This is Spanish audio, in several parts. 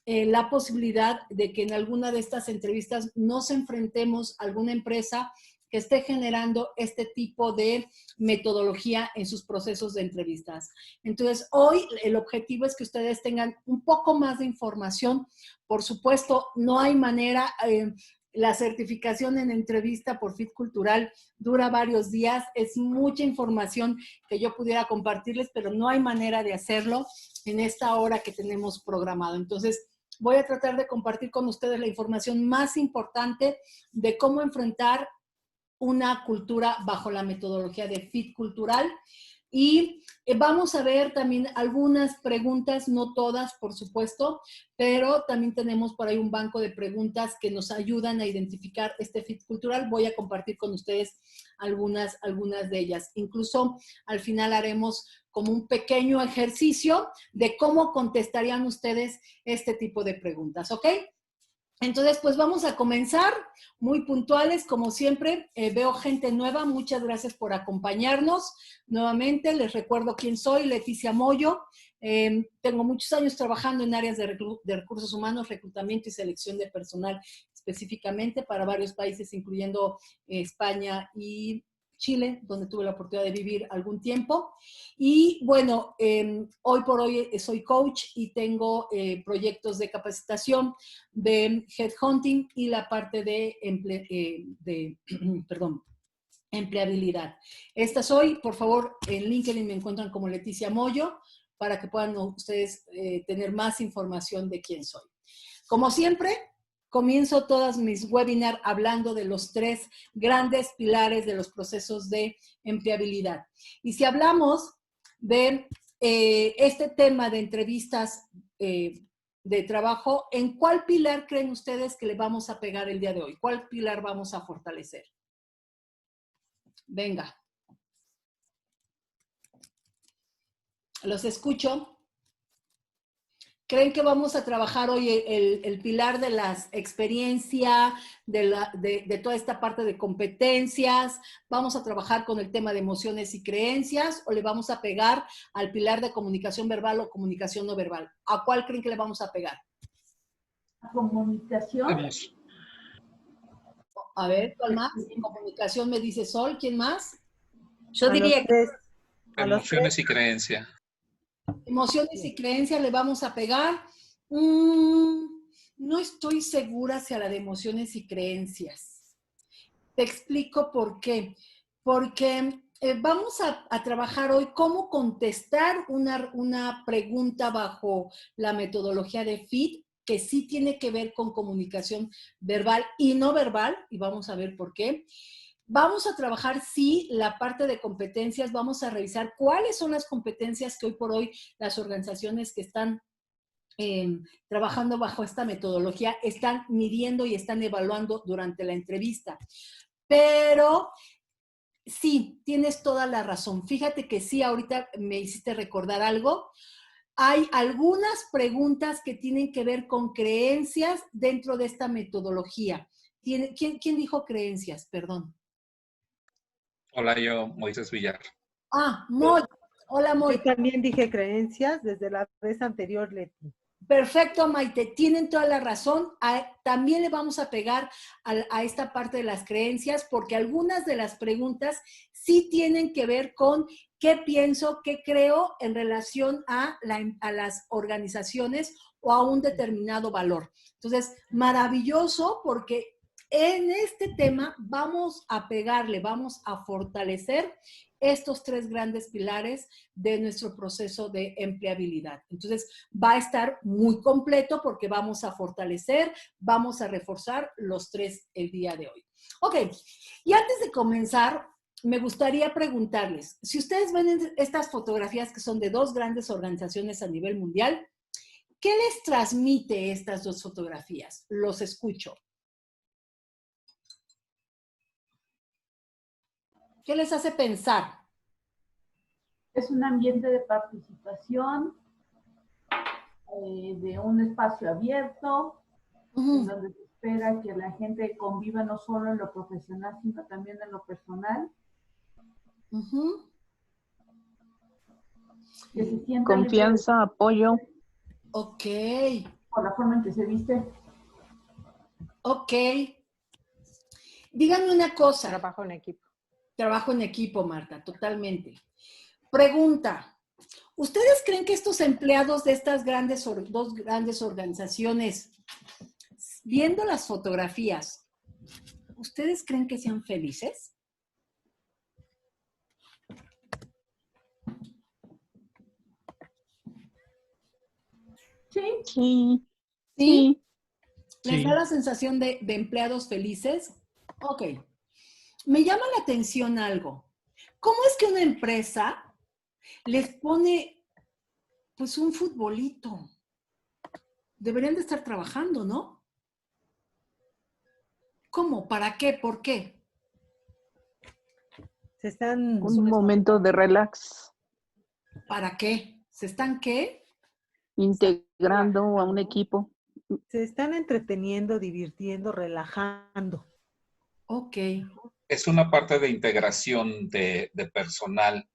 la posibilidad de que en alguna de estas entrevistas nos enfrentemos a alguna empresa que esté generando este tipo de metodología en sus procesos de entrevistas. Entonces, hoy el objetivo es que ustedes tengan un poco más de información. Por supuesto, no hay manera, la certificación en entrevista por Fit Cultural dura varios días, es mucha información que yo pudiera compartirles, pero no hay manera de hacerlo en esta hora que tenemos programado. Entonces, voy a tratar de compartir con ustedes la información más importante de cómo enfrentar una cultura bajo la metodología de Fit Cultural. Y vamos a ver también algunas preguntas, no todas, por supuesto, pero también tenemos por ahí un banco de preguntas que nos ayudan a identificar este fit cultural. Voy a compartir con ustedes algunas de ellas. Incluso al final haremos como un pequeño ejercicio de cómo contestarían ustedes este tipo de preguntas, ¿ok? Entonces, pues vamos a comenzar, muy puntuales, como siempre. Veo gente nueva, muchas gracias por acompañarnos. Nuevamente, les recuerdo quién soy, Leticia Moyo. Tengo muchos años trabajando en áreas de recursos humanos, reclutamiento y selección de personal, específicamente para varios países, incluyendo España y Chile, donde tuve la oportunidad de vivir algún tiempo. Y bueno, hoy por hoy soy coach y tengo proyectos de capacitación, de headhunting y la parte de, empleabilidad. Esta soy, por favor, en LinkedIn me encuentran como Leticia Moyo para que puedan ustedes tener más información de quién soy. Como siempre, comienzo todas mis webinars hablando de los 3 grandes pilares de los procesos de empleabilidad. Y si hablamos de este tema de entrevistas de trabajo, ¿en cuál pilar creen ustedes que le vamos a pegar el día de hoy? ¿Cuál pilar vamos a fortalecer? Venga. Los escucho. ¿Creen que vamos a trabajar hoy el pilar de las experiencias, de toda esta parte de competencias? ¿Vamos a trabajar con el tema de emociones y creencias o le vamos a pegar al pilar de comunicación verbal o comunicación no verbal? ¿A cuál creen que le vamos a pegar? Comunicación. A ver, ¿cuál más? Comunicación me dice Sol. ¿Quién más? Yo diría que Emociones y creencias. Emociones y creencias le vamos a pegar. No estoy segura hacia la de emociones y creencias. Te explico por qué. Porque vamos a trabajar hoy cómo contestar una pregunta bajo la metodología de FIT, que sí tiene que ver con comunicación verbal y no verbal, y vamos a ver por qué. Vamos a trabajar, sí, la parte de competencias, vamos a revisar cuáles son las competencias que hoy por hoy las organizaciones que están trabajando bajo esta metodología están midiendo y están evaluando durante la entrevista. Pero sí, tienes toda la razón. Fíjate que sí, ahorita me hiciste recordar algo. Hay algunas preguntas que tienen que ver con creencias dentro de esta metodología. ¿Quién dijo creencias? Perdón. Hola, yo, Moisés Villar. Ah, Moy. Hola, Moy. Yo también dije creencias desde la vez anterior, Leti. Perfecto, Maite, tienen toda la razón. También le vamos a pegar a esta parte de las creencias, porque algunas de las preguntas sí tienen que ver con qué pienso, qué creo en relación a las organizaciones o a un determinado valor. Entonces, maravilloso, porque en este tema vamos a pegarle, vamos a fortalecer estos 3 grandes pilares de nuestro proceso de empleabilidad. Entonces, va a estar muy completo porque vamos a fortalecer, vamos a reforzar los 3 el día de hoy. Ok, y antes de comenzar, me gustaría preguntarles, si ustedes ven estas fotografías que son de 2 grandes organizaciones a nivel mundial, ¿qué les transmite estas 2 fotografías? Los escucho. ¿Qué les hace pensar? Es un ambiente de participación, de un espacio abierto, en donde se espera que la gente conviva no solo en lo profesional, sino también en lo personal. Que se sienta confianza, apoyo. Ok, por la forma en que se viste. Ok. Díganme una cosa. Trabajo en equipo. Trabajo en equipo, Marta, totalmente. Pregunta. ¿Ustedes creen que estos empleados de estas dos grandes organizaciones, viendo las fotografías, ¿ustedes creen que sean felices? Sí. Sí, ¿Sí? sí. ¿Les Sí. da la sensación de empleados felices? Ok. Me llama la atención algo. ¿Cómo es que una empresa les pone, pues, un futbolito? Deberían de estar trabajando, ¿no? ¿Cómo? ¿Para qué? ¿Por qué? Se están Un momento de relax, ¿Para qué? ¿Se están qué? integrando a un relajando. equipo. Se están entreteniendo, divirtiendo, relajando. Ok. Es una parte de integración de personal.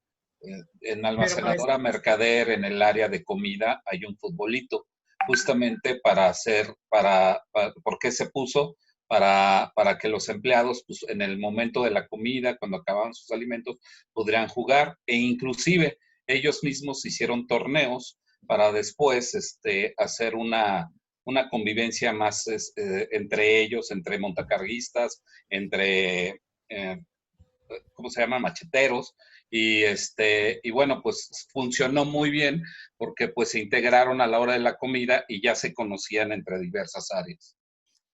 En almacenadora mercader, en el área de comida, hay un futbolito, justamente ¿por qué se puso? Para que los empleados, pues, en el momento de la comida, cuando acababan sus alimentos, pudieran jugar, e inclusive ellos mismos hicieron torneos para después hacer una convivencia más entre ellos, entre montacarguistas, entre ¿cómo se llama? Macheteros. Y bueno, pues funcionó muy bien porque pues se integraron a la hora de la comida y ya se conocían entre diversas áreas.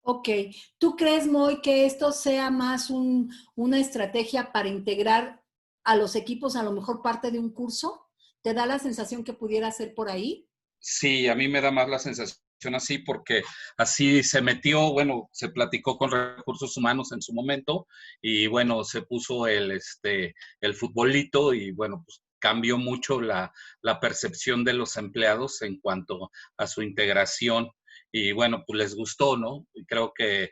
Ok. ¿Tú crees, Moy, que esto sea más una estrategia para integrar a los equipos, a lo mejor parte de un curso? ¿Te da la sensación que pudiera ser por ahí? Sí, a mí me da más la sensación así porque así se metió, bueno, se platicó con recursos humanos en su momento y bueno, se puso el futbolito y bueno, pues cambió mucho la percepción de los empleados en cuanto a su integración y bueno, pues les gustó, ¿no? Y creo que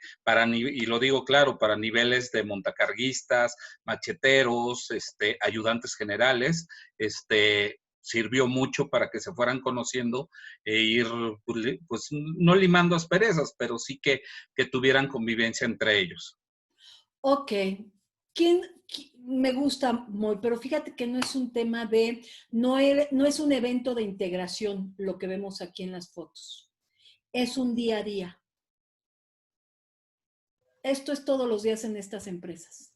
y lo digo claro, para niveles de montacarguistas, macheteros, ayudantes generales, sirvió mucho para que se fueran conociendo e ir, pues, no limando asperezas, pero sí que tuvieran convivencia entre ellos. Ok. Me gusta, Moy, pero fíjate que no es un tema no es un evento de integración lo que vemos aquí en las fotos. Es un día a día. Esto es todos los días en estas empresas.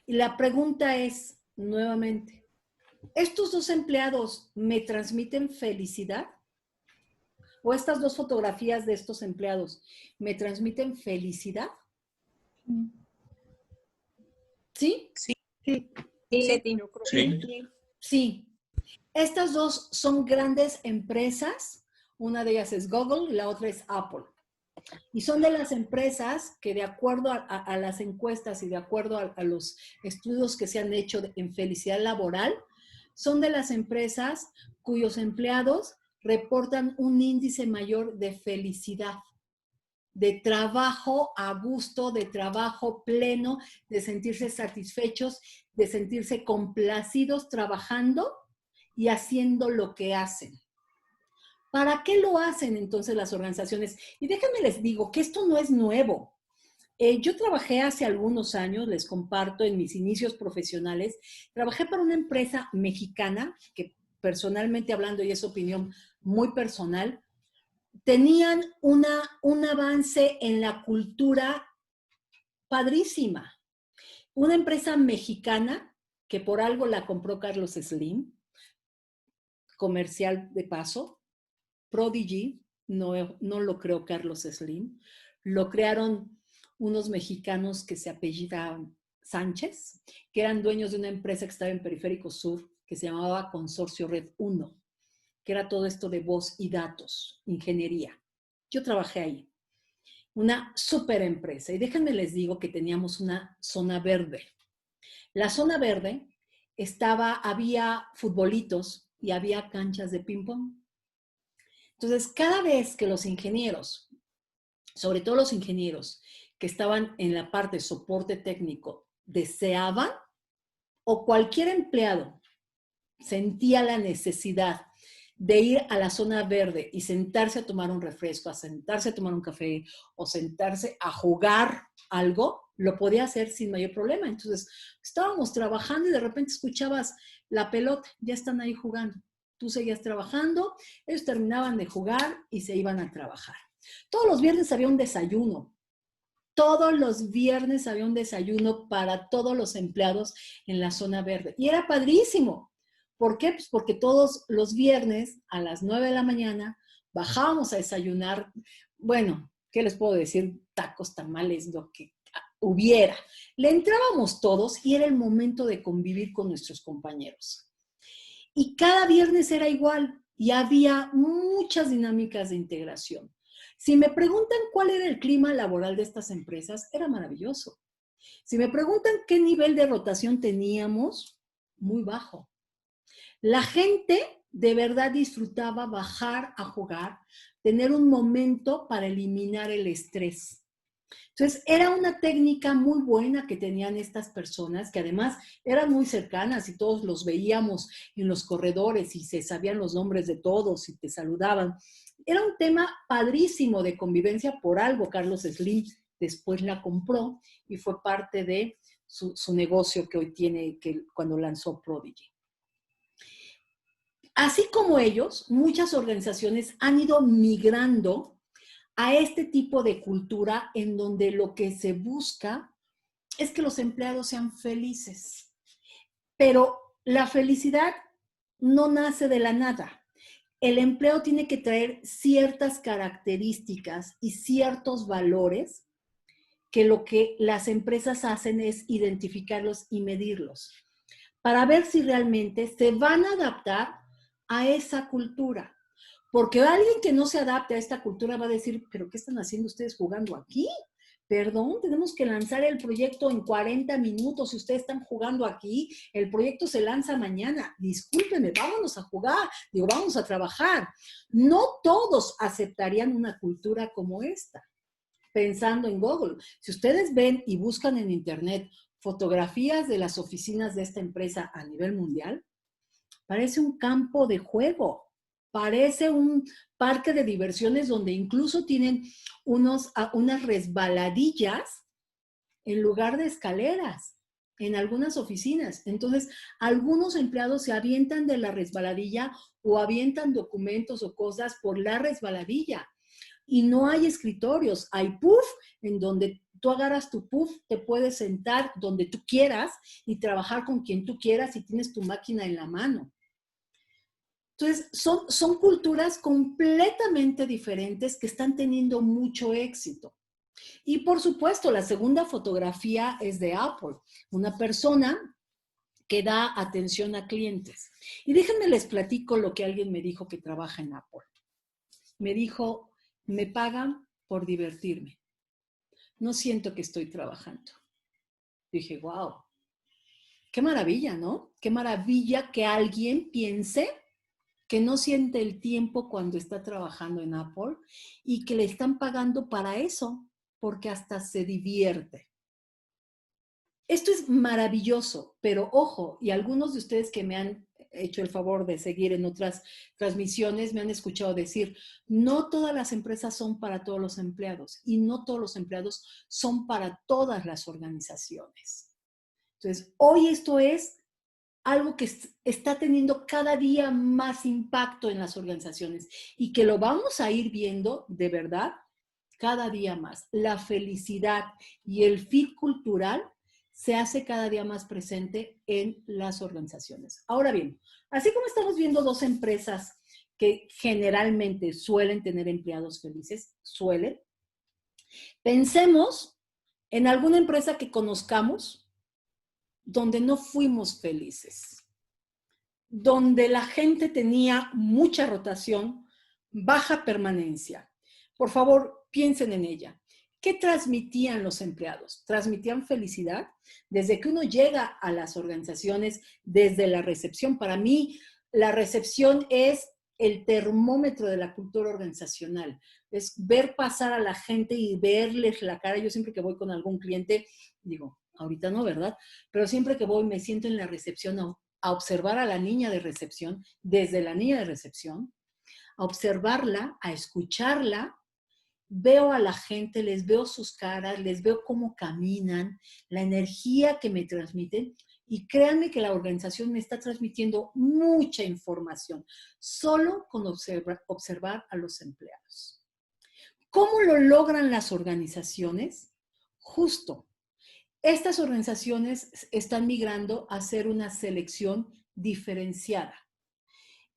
Y la pregunta es, nuevamente, ¿estos dos empleados me transmiten felicidad? ¿O estas dos fotografías de estos empleados me transmiten felicidad? ¿Sí? Sí, Sí, Leti. yo creo que Sí. sí. Sí. Estas dos son grandes empresas. Una de ellas es Google y la otra es Apple. Y son de las empresas que, de acuerdo a las encuestas y de acuerdo a los estudios que se han hecho en felicidad laboral, son de las empresas cuyos empleados reportan un índice mayor de felicidad, de trabajo a gusto, de trabajo pleno, de sentirse satisfechos, de sentirse complacidos trabajando y haciendo lo que hacen. ¿Para qué lo hacen entonces las organizaciones? Y déjenme les digo que esto no es nuevo. Yo trabajé hace algunos años, les comparto, en mis inicios profesionales, trabajé para una empresa mexicana que, personalmente hablando, y es opinión muy personal, tenían un avance en la cultura padrísima. Una empresa mexicana que por algo la compró Carlos Slim, comercial de paso, Prodigy, no lo creó Carlos Slim, lo crearon unos mexicanos que se apellidaban Sánchez, que eran dueños de una empresa que estaba en Periférico Sur, que se llamaba Consorcio Red 1, que era todo esto de voz y datos, ingeniería. Yo trabajé ahí. Una súper empresa. Y déjenme les digo que teníamos una zona verde. La zona verde había futbolitos y había canchas de ping-pong. Entonces, cada vez que los ingenieros, sobre todo los ingenieros que estaban en la parte de soporte técnico, deseaban, o cualquier empleado sentía la necesidad de ir a la zona verde y sentarse a tomar un refresco, a sentarse a tomar un café o sentarse a jugar algo, lo podía hacer sin mayor problema. Entonces, estábamos trabajando y de repente escuchabas la pelota, ya están ahí jugando. Tú seguías trabajando, ellos terminaban de jugar y se iban a trabajar. Todos los viernes había un desayuno. Todos los viernes había un desayuno para todos los empleados en la zona verde. Y era padrísimo. ¿Por qué? Pues porque todos los viernes a las 9 de la mañana bajábamos a desayunar. Bueno, ¿qué les puedo decir? Tacos, tamales, lo que hubiera. Le entrábamos todos y era el momento de convivir con nuestros compañeros. Y cada viernes era igual y había muchas dinámicas de integración. Si me preguntan cuál era el clima laboral de estas empresas, era maravilloso. Si me preguntan qué nivel de rotación teníamos, muy bajo. La gente de verdad disfrutaba bajar a jugar, tener un momento para eliminar el estrés. Entonces, era una técnica muy buena que tenían estas personas, que además eran muy cercanas y todos los veíamos en los corredores y se sabían los nombres de todos y te saludaban. Era un tema padrísimo de convivencia. Por algo Carlos Slim después la compró y fue parte de su negocio que hoy tiene, cuando lanzó Prodigy. Así como ellos, muchas organizaciones han ido migrando a este tipo de cultura en donde lo que se busca es que los empleados sean felices. Pero la felicidad no nace de la nada. El empleo tiene que traer ciertas características y ciertos valores que lo que las empresas hacen es identificarlos y medirlos para ver si realmente se van a adaptar a esa cultura. Porque alguien que no se adapte a esta cultura va a decir, ¿pero qué están haciendo ustedes jugando aquí? Perdón, tenemos que lanzar el proyecto en 40 minutos. Si ustedes están jugando aquí, el proyecto se lanza mañana. Discúlpenme, vámonos a jugar. Digo, vamos a trabajar. No todos aceptarían una cultura como esta. Pensando en Google. Si ustedes ven y buscan en internet fotografías de las oficinas de esta empresa a nivel mundial, parece un campo de juego. Parece un parque de diversiones donde incluso tienen unas resbaladillas en lugar de escaleras en algunas oficinas. Entonces, algunos empleados se avientan de la resbaladilla o avientan documentos o cosas por la resbaladilla. Y no hay escritorios, hay puff en donde tú agarras tu puff, te puedes sentar donde tú quieras y trabajar con quien tú quieras y tienes tu máquina en la mano. Entonces, son culturas completamente diferentes que están teniendo mucho éxito. Y por supuesto, la segunda fotografía es de Apple, una persona que da atención a clientes. Y déjenme les platico lo que alguien me dijo que trabaja en Apple. Me dijo, me pagan por divertirme. No siento que estoy trabajando. Dije, wow, qué maravilla, ¿no? Qué maravilla que alguien piense que no siente el tiempo cuando está trabajando en Apple y que le están pagando para eso, porque hasta se divierte. Esto es maravilloso, pero ojo, y algunos de ustedes que me han hecho el favor de seguir en otras transmisiones me han escuchado decir, no todas las empresas son para todos los empleados y no todos los empleados son para todas las organizaciones. Entonces, hoy esto es algo que está teniendo cada día más impacto en las organizaciones y que lo vamos a ir viendo de verdad cada día más. La felicidad y el fit cultural se hace cada día más presente en las organizaciones. Ahora bien, así como estamos viendo dos empresas que generalmente suelen tener empleados felices, pensemos en alguna empresa que conozcamos donde no fuimos felices, donde la gente tenía mucha rotación, baja permanencia. Por favor, piensen en ella. ¿Qué transmitían los empleados? ¿Transmitían felicidad? Desde que uno llega a las organizaciones, desde la recepción, para mí la recepción es el termómetro de la cultura organizacional. Es ver pasar a la gente y verles la cara. Yo siempre que voy con algún cliente, digo, ahorita no, ¿verdad? Pero siempre que voy me siento en la recepción a observar a la niña de recepción, desde la niña de recepción, a observarla, a escucharla. Veo a la gente, les veo sus caras, les veo cómo caminan, la energía que me transmiten, y créanme que la organización me está transmitiendo mucha información, solo con observar a los empleados. ¿Cómo lo logran las organizaciones? Justo, estas organizaciones están migrando a hacer una selección diferenciada.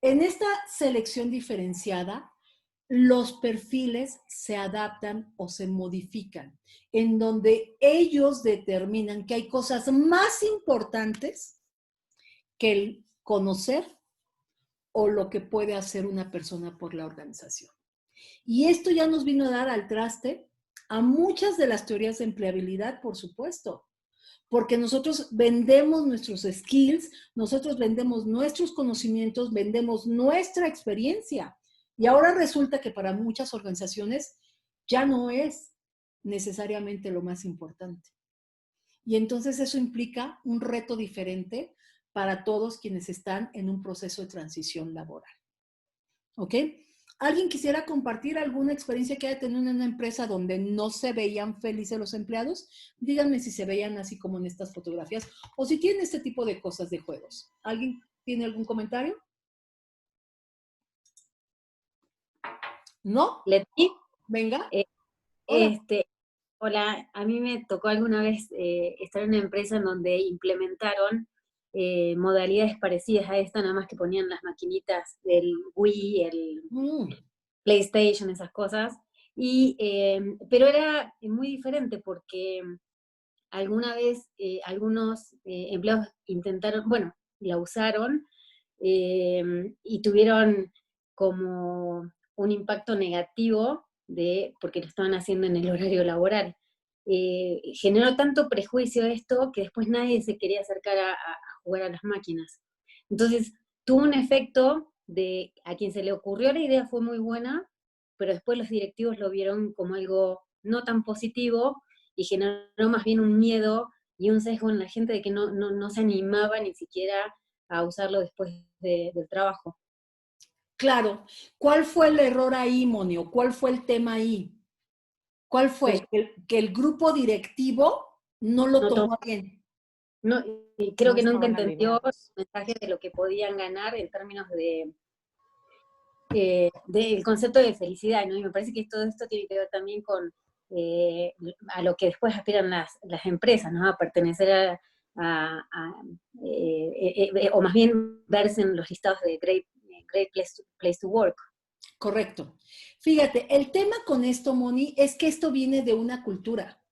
En esta selección diferenciada, los perfiles se adaptan o se modifican, en donde ellos determinan que hay cosas más importantes que el conocer o lo que puede hacer una persona por la organización. Y esto ya nos vino a dar al traste a muchas de las teorías de empleabilidad, por supuesto, porque nosotros vendemos nuestros skills, nosotros vendemos nuestros conocimientos, vendemos nuestra experiencia. Y ahora resulta que para muchas organizaciones ya no es necesariamente lo más importante. Y entonces eso implica un reto diferente para todos quienes están en un proceso de transición laboral. ¿Ok? ¿Alguien quisiera compartir alguna experiencia que haya tenido en una empresa donde no se veían felices los empleados? Díganme si se veían así como en estas fotografías o si tienen este tipo de cosas de juegos. ¿Alguien tiene algún comentario? ¿No? Leti, Venga. Hola. Hola, a mí me tocó alguna vez estar en una empresa en donde implementaron modalidades parecidas a esta, nada más que ponían las maquinitas del Wii, el PlayStation, esas cosas, pero era muy diferente porque alguna vez algunos empleados intentaron, bueno, la usaron y tuvieron como un impacto negativo porque lo estaban haciendo en el horario laboral. Generó tanto prejuicio esto que después nadie se quería acercar a jugar a las máquinas. Entonces tuvo un efecto de a quien se le ocurrió la idea fue muy buena, pero después los directivos lo vieron como algo no tan positivo y generó más bien un miedo y un sesgo en la gente de que no se animaba ni siquiera a usarlo después del trabajo. Claro. ¿Cuál fue el error ahí, Monio? ¿Cuál fue el tema ahí? ¿Cuál fue? Que el grupo directivo no lo tomó bien. No, y creo que nunca entendió alineados. el mensaje de lo que podían ganar en términos del concepto de felicidad, ¿no? Y me parece que todo esto tiene que ver también con a lo que después aspiran las empresas, ¿no? A pertenecer o más bien verse en los listados de Great Place to Work. Correcto. Fíjate, el tema con esto, Moni, es que esto viene de una cultura.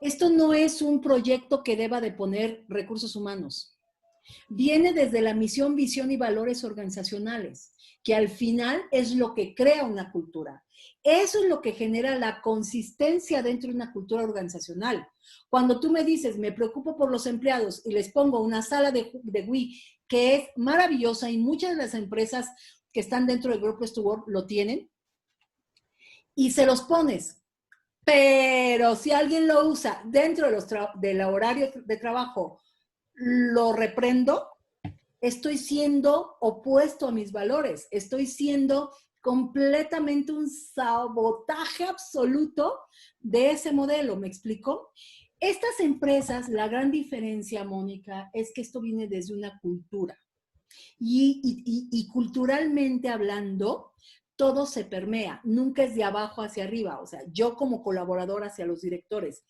Esto no es un proyecto que deba de poner recursos humanos. Viene desde la misión, visión y valores organizacionales, que al final es lo que crea una cultura. Eso es lo que genera la consistencia dentro de una cultura organizacional. Cuando tú me dices, me preocupo por los empleados y les pongo una sala de Wii que es maravillosa y muchas de las empresas que están dentro del Great Place to Work lo tienen, y se los pones, pero si alguien lo usa dentro de del horario de trabajo, lo reprendo, estoy siendo opuesto a mis valores, estoy siendo completamente un sabotaje absoluto de ese modelo, ¿me explico? Estas empresas, la gran diferencia, Mónica, es que esto viene desde una cultura. Y culturalmente hablando, todo se permea, nunca es de abajo hacia arriba, o sea, yo como colaborador hacia los directores.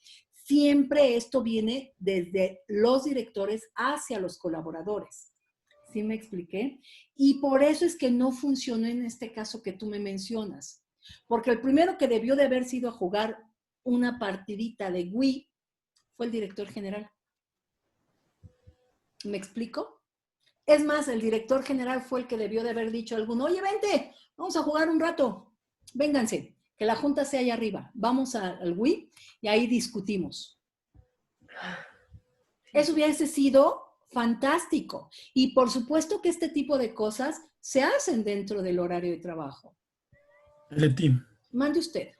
Siempre esto viene desde los directores hacia los colaboradores. ¿Sí me expliqué? Y por eso es que no funcionó en este caso que tú me mencionas. Porque el primero que debió de haber sido a jugar una partidita de Wii fue el director general. ¿Me explico? Es más, el director general fue el que debió de haber dicho a alguno, oye, vente, vamos a jugar un rato. Vénganse, que la junta sea allá arriba. Vamos al Wii y ahí discutimos. Eso hubiese sido fantástico. Y por supuesto que este tipo de cosas se hacen dentro del horario de trabajo. Leti. Mande usted.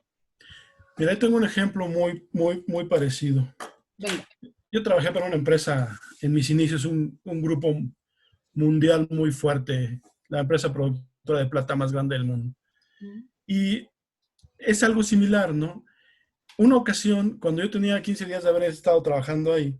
Mira, ahí tengo un ejemplo muy parecido. Venga. Yo trabajé para una empresa en mis inicios, un grupo mundial muy fuerte, la empresa productora de plata más grande del mundo. Y es algo similar, ¿no? Una ocasión, cuando yo tenía 15 días de haber estado trabajando ahí,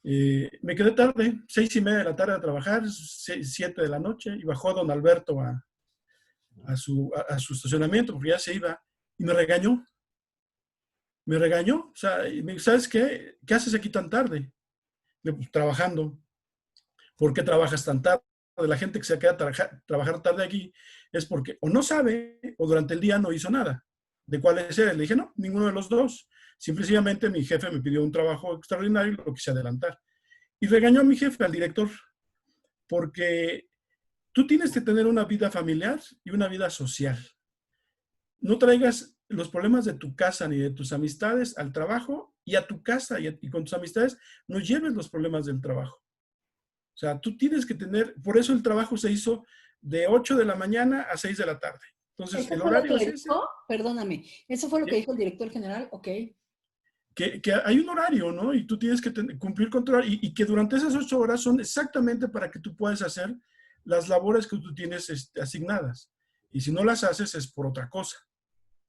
me quedé tarde, 6:30 de la tarde a trabajar, 7 de la noche, y bajó don Alberto a su estacionamiento, porque ya se iba, y me regañó. Me regañó, o sea, y me dijo, ¿sabes qué? ¿Qué haces aquí tan tarde? Pues, trabajando. ¿Por qué trabajas tan tarde? La gente que se queda a trabajar tarde aquí es porque o no sabe o durante el día no hizo nada. ¿De cuáles eres? Le dije, no, ninguno de los dos. Simplemente mi jefe me pidió un trabajo extraordinario y lo quise adelantar. Y regañó a mi jefe, al director, porque tú tienes que tener una vida familiar y una vida social. No traigas los problemas de tu casa ni de tus amistades al trabajo, y a tu casa y con tus amistades no lleves los problemas del trabajo. O sea, tú tienes que tener, por eso el trabajo se hizo de 8 de la mañana a 6 de la tarde. Entonces, el horario es ese. Perdóname, ¿eso fue lo que dijo el director general? Ok. Que hay un horario, ¿no? Y tú tienes que cumplir con tu horario, y que durante esas 8 horas son exactamente para que tú puedas hacer las labores que tú tienes asignadas. Y si no las haces es por otra cosa,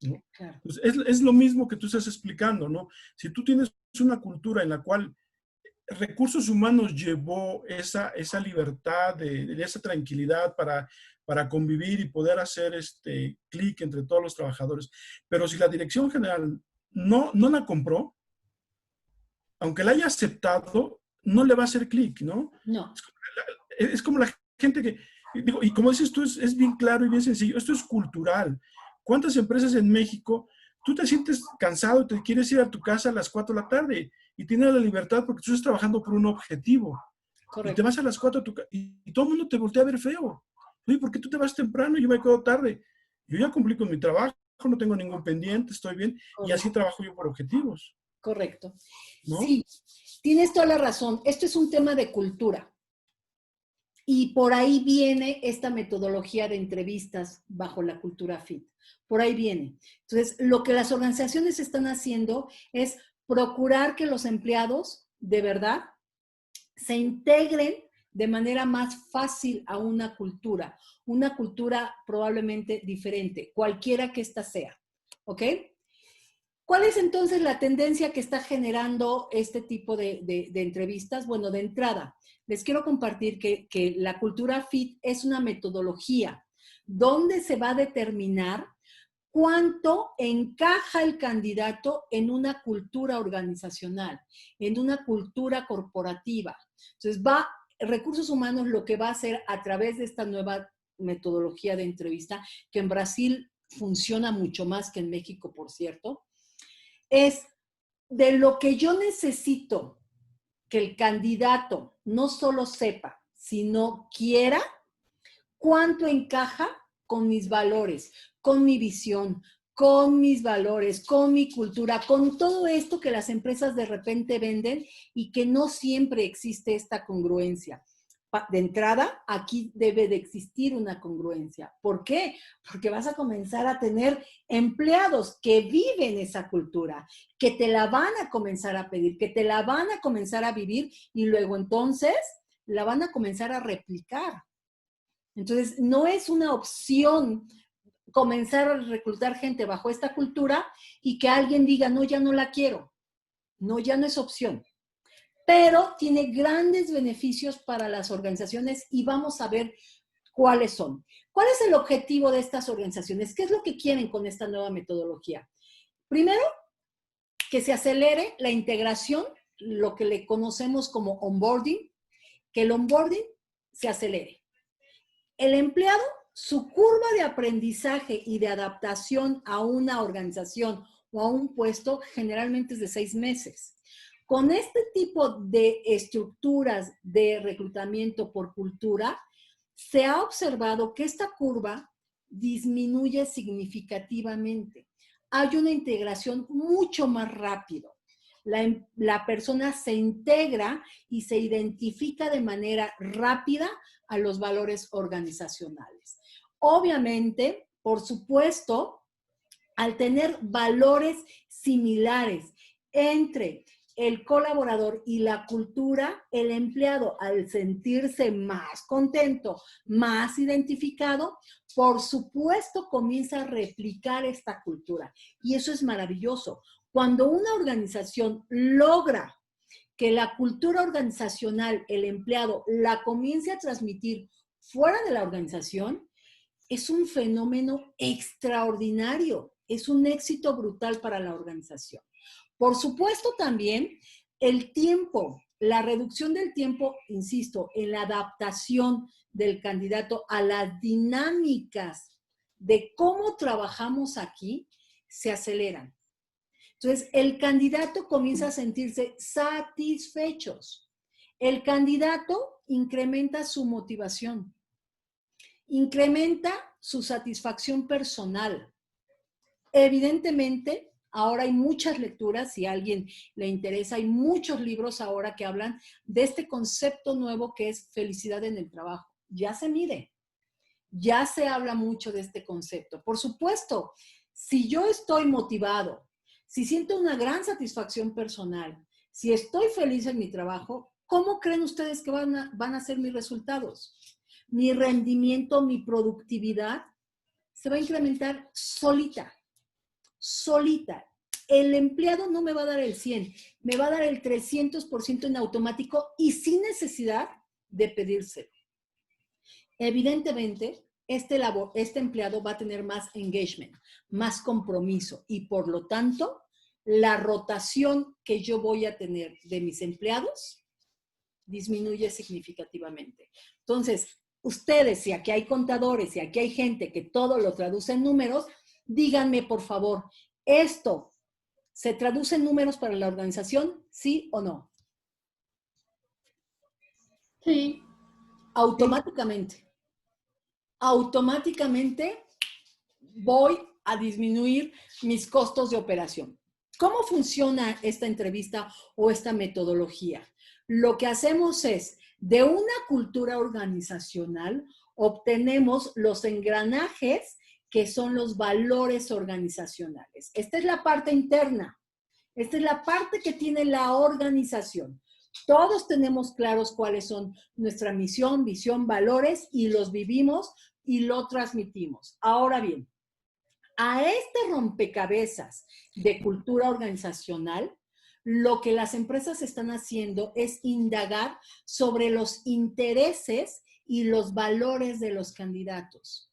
¿no? Claro. Pues es lo mismo que tú estás explicando, ¿no? Si tú tienes una cultura en la cual recursos humanos llevó esa libertad, de esa tranquilidad para convivir y poder hacer clic entre todos los trabajadores, pero si la dirección general no la compró, aunque la haya aceptado, no le va a hacer clic, ¿no? No. Es como la gente que, digo, y como dices tú, es bien claro y bien sencillo, esto es cultural. ¿Cuántas empresas en México, tú te sientes cansado y te quieres ir a tu casa a las 4 de la tarde y tienes la libertad porque tú estás trabajando por un objetivo? Correcto. Y te vas a las 4 y todo el mundo te voltea a ver feo. Oye, ¿por qué tú te vas temprano y yo me quedo tarde? Yo ya cumplí con mi trabajo, no tengo ningún pendiente, estoy bien, correcto, y así trabajo yo por objetivos. Correcto. ¿No? Sí, tienes toda la razón. Esto es un tema de cultura. Y por ahí viene esta metodología de entrevistas bajo la cultura FIT. Por ahí viene. Entonces, lo que las organizaciones están haciendo es procurar que los empleados, de verdad, se integren de manera más fácil a una cultura probablemente diferente, cualquiera que ésta sea. ¿Ok? ¿Cuál es entonces la tendencia que está generando este tipo de entrevistas? Bueno, de entrada, les quiero compartir que la cultura FIT es una metodología donde se va a determinar cuánto encaja el candidato en una cultura organizacional, en una cultura corporativa. Entonces, Recursos Humanos lo que va a hacer a través de esta nueva metodología de entrevista, que en Brasil funciona mucho más que en México, por cierto, es de lo que yo necesito que el candidato no solo sepa, sino quiera, cuánto encaja con mis valores, con mi visión, con mis valores, con mi cultura, con todo esto que las empresas de repente venden y que no siempre existe esta congruencia. De entrada, aquí debe de existir una congruencia. ¿Por qué? Porque vas a comenzar a tener empleados que viven esa cultura, que te la van a comenzar a pedir, que te la van a comenzar a vivir y luego entonces la van a comenzar a replicar. Entonces, no es una opción comenzar a reclutar gente bajo esta cultura y que alguien diga, no, ya no la quiero. No, ya no es opción. Pero tiene grandes beneficios para las organizaciones y vamos a ver cuáles son. ¿Cuál es el objetivo de estas organizaciones? ¿Qué es lo que quieren con esta nueva metodología? Primero, que se acelere la integración, lo que le conocemos como onboarding, que el onboarding se acelere. El empleado, su curva de aprendizaje y de adaptación a una organización o a un puesto generalmente es de 6 meses. Con este tipo de estructuras de reclutamiento por cultura, se ha observado que esta curva disminuye significativamente. Hay una integración mucho más rápido. La persona se integra y se identifica de manera rápida a los valores organizacionales. Obviamente, por supuesto, al tener valores similares entre el colaborador y la cultura, el empleado, al sentirse más contento, más identificado, por supuesto comienza a replicar esta cultura. Y eso es maravilloso. Cuando una organización logra que la cultura organizacional, el empleado, la comience a transmitir fuera de la organización, es un fenómeno extraordinario. Es un éxito brutal para la organización. Por supuesto también el tiempo, la reducción del tiempo, insisto, en la adaptación del candidato a las dinámicas de cómo trabajamos aquí, se aceleran. Entonces, el candidato comienza a sentirse satisfechos. El candidato incrementa su motivación, incrementa su satisfacción personal. Evidentemente, ahora hay muchas lecturas, si a alguien le interesa, hay muchos libros ahora que hablan de este concepto nuevo que es felicidad en el trabajo. Ya se mide, ya se habla mucho de este concepto. Por supuesto, si yo estoy motivado, si siento una gran satisfacción personal, si estoy feliz en mi trabajo, ¿cómo creen ustedes que van a ser mis resultados? Mi rendimiento, mi productividad se va a incrementar solita. El empleado no me va a dar el 100, me va a dar el 300% en automático y sin necesidad de pedírselo. Evidentemente, este empleado va a tener más engagement, más compromiso y por lo tanto, la rotación que yo voy a tener de mis empleados disminuye significativamente. Entonces, ustedes, si aquí hay contadores, si aquí hay gente que todo lo traduce en números, díganme, por favor, ¿esto se traduce en números para la organización? ¿Sí o no? Sí. Automáticamente. Automáticamente voy a disminuir mis costos de operación. ¿Cómo funciona esta entrevista o esta metodología? Lo que hacemos es, de una cultura organizacional, obtenemos los engranajes que son los valores organizacionales. Esta es la parte interna. Esta es la parte que tiene la organización. Todos tenemos claros cuáles son nuestra misión, visión, valores y los vivimos y lo transmitimos. Ahora bien, a este rompecabezas de cultura organizacional, lo que las empresas están haciendo es indagar sobre los intereses y los valores de los candidatos.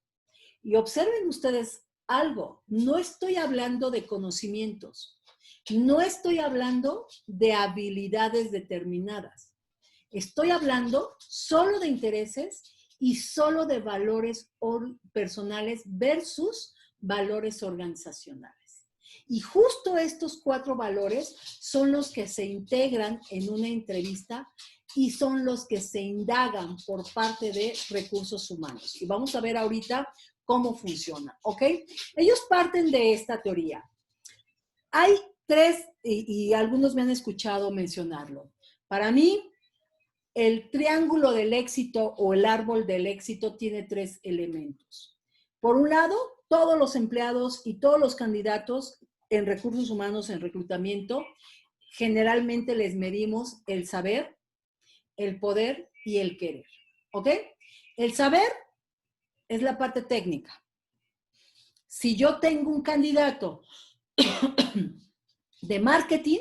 Y observen ustedes algo, no estoy hablando de conocimientos, no estoy hablando de habilidades determinadas, estoy hablando solo de intereses y solo de valores personales versus valores organizacionales. Y justo estos 4 valores son los que se integran en una entrevista y son los que se indagan por parte de recursos humanos. Y vamos a ver ahorita cómo funciona, ¿ok? Ellos parten de esta teoría. Hay 3, y algunos me han escuchado mencionarlo. Para mí, el triángulo del éxito o el árbol del éxito tiene 3 elementos. Por un lado, todos los empleados y todos los candidatos en recursos humanos, en reclutamiento, generalmente les medimos el saber, el poder y el querer, ¿ok? El saber es la parte técnica. Si yo tengo un candidato de marketing,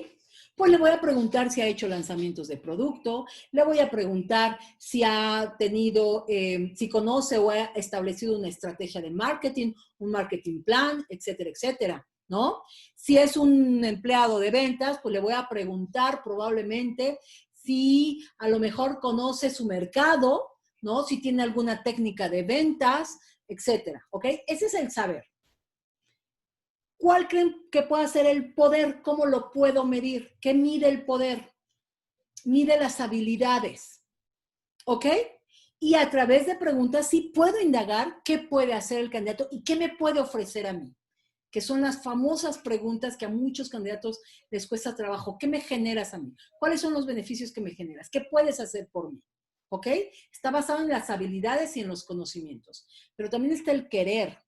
pues le voy a preguntar si ha hecho lanzamientos de producto, le voy a preguntar si ha tenido, si conoce o ha establecido una estrategia de marketing, un marketing plan, etcétera, etcétera, ¿no? Si es un empleado de ventas, pues le voy a preguntar probablemente si a lo mejor conoce su mercado, ¿no? Si tiene alguna técnica de ventas, etcétera, ¿ok? Ese es el saber. ¿Cuál creen que pueda ser el poder? ¿Cómo lo puedo medir? ¿Qué mide el poder? Mide las habilidades, ¿ok? Y a través de preguntas sí puedo indagar qué puede hacer el candidato y qué me puede ofrecer a mí, que son las famosas preguntas que a muchos candidatos les cuesta trabajo. ¿Qué me generas a mí? ¿Cuáles son los beneficios que me generas? ¿Qué puedes hacer por mí? ¿Ok? Está basado en las habilidades y en los conocimientos, pero también está el querer.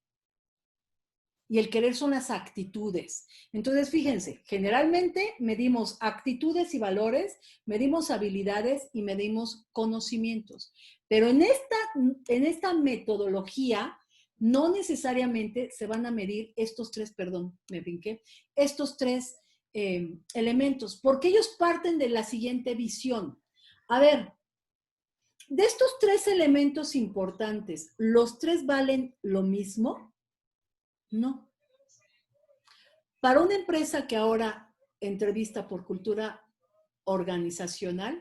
y el querer son las actitudes. Entonces, fíjense, generalmente medimos actitudes y valores, medimos habilidades y medimos conocimientos. Pero en esta metodología no necesariamente se van a medir estos tres, estos tres elementos, porque ellos parten de la siguiente visión. A ver, de estos tres elementos importantes, ¿los tres valen lo mismo? No. Para una empresa que ahora entrevista por cultura organizacional,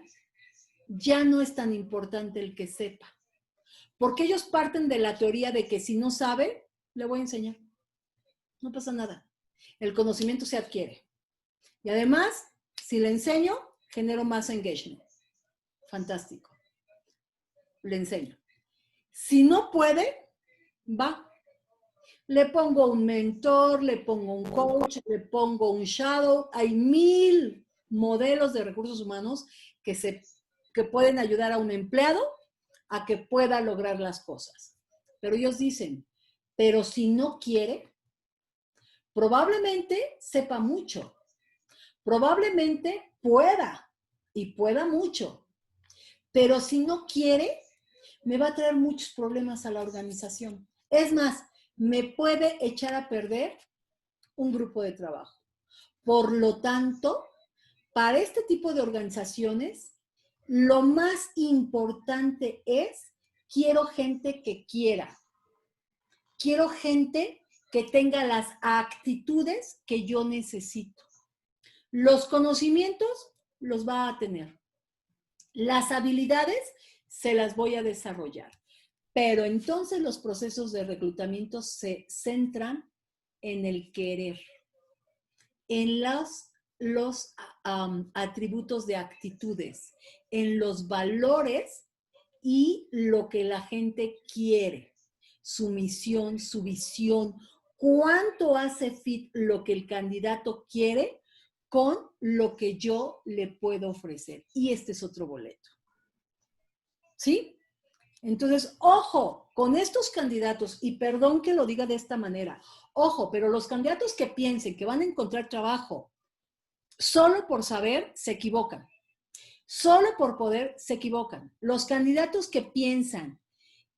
ya no es tan importante el que sepa. Porque ellos parten de la teoría de que si no sabe, le voy a enseñar. No pasa nada. El conocimiento se adquiere. Y además, si le enseño, genero más engagement. Fantástico. Le enseño. Si no puede, va. Le pongo un mentor, le pongo un coach, le pongo un shadow. Hay 1000 modelos de recursos humanos que pueden ayudar a un empleado a que pueda lograr las cosas. Pero ellos dicen, pero si no quiere, probablemente sepa mucho. Probablemente pueda y pueda mucho. Pero si no quiere, me va a traer muchos problemas a la organización. Es más, me puede echar a perder un grupo de trabajo. Por lo tanto, para este tipo de organizaciones, lo más importante es, quiero gente que quiera. Quiero gente que tenga las actitudes que yo necesito. Los conocimientos los va a tener. Las habilidades se las voy a desarrollar. Pero entonces los procesos de reclutamiento se centran en el querer, en los atributos de actitudes, en los valores y lo que la gente quiere, su misión, su visión, cuánto hace fit lo que el candidato quiere con lo que yo le puedo ofrecer. Y este es otro boleto. ¿Sí? Entonces, ojo, con estos candidatos, y perdón que lo diga de esta manera, ojo, pero los candidatos que piensen que van a encontrar trabajo solo por saber, se equivocan. Solo por poder, se equivocan. Los candidatos que piensan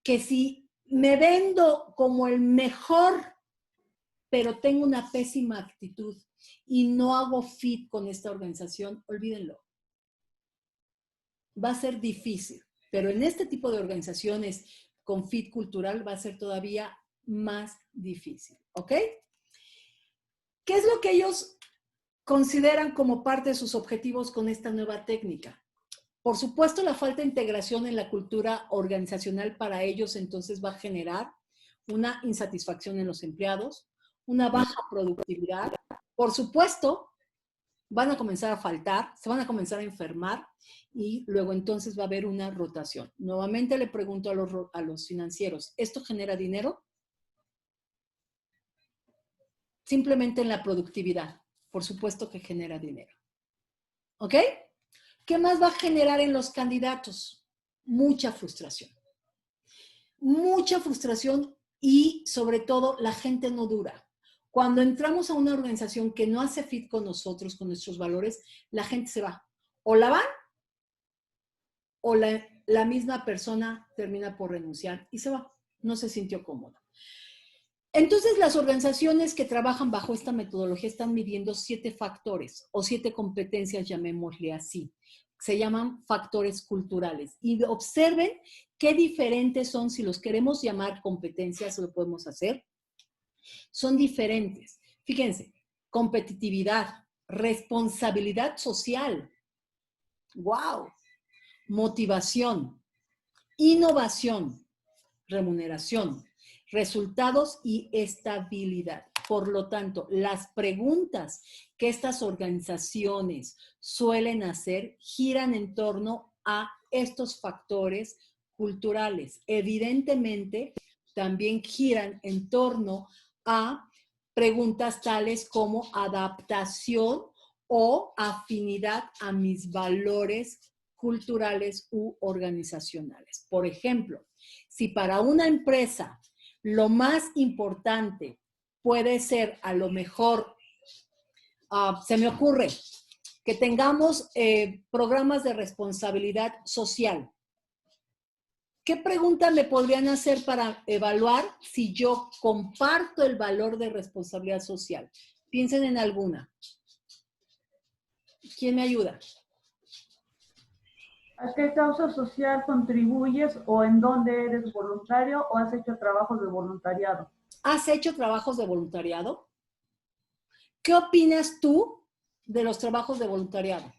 que si me vendo como el mejor, pero tengo una pésima actitud y no hago fit con esta organización, olvídenlo. Va a ser difícil. Pero en este tipo de organizaciones con fit cultural va a ser todavía más difícil, ¿ok? ¿Qué es lo que ellos consideran como parte de sus objetivos con esta nueva técnica? Por supuesto, la falta de integración en la cultura organizacional para ellos entonces va a generar una insatisfacción en los empleados, una baja productividad. Por supuesto, van a comenzar a faltar, se van a comenzar a enfermar y luego entonces va a haber una rotación. Nuevamente le pregunto a los financieros, ¿esto genera dinero? Simplemente en la productividad. Por supuesto que genera dinero. ¿Ok? ¿Qué más va a generar en los candidatos? Mucha frustración. Mucha frustración y sobre todo la gente no dura. Cuando entramos a una organización que no hace fit con nosotros, con nuestros valores, la gente se va. O la van, o la misma persona termina por renunciar y se va. No se sintió cómoda. Entonces, las organizaciones que trabajan bajo esta metodología están midiendo 7 factores o 7 competencias, llamémosle así. Se llaman factores culturales. Y observen qué diferentes son, si los queremos llamar competencias, lo podemos hacer. Son diferentes. Fíjense, competitividad, responsabilidad social, wow, motivación, innovación, remuneración, resultados y estabilidad. Por lo tanto, las preguntas que estas organizaciones suelen hacer giran en torno a estos factores culturales. Evidentemente, también giran en torno a preguntas tales como adaptación o afinidad a mis valores culturales u organizacionales. Por ejemplo, si para una empresa lo más importante puede ser a lo mejor, se me ocurre, que tengamos programas de responsabilidad social. ¿Qué pregunta me podrían hacer para evaluar si yo comparto el valor de responsabilidad social? Piensen en alguna. ¿Quién me ayuda? ¿A qué causa social contribuyes o en dónde eres voluntario o has hecho trabajos de voluntariado? ¿Has hecho trabajos de voluntariado? ¿Qué opinas tú de los trabajos de voluntariado?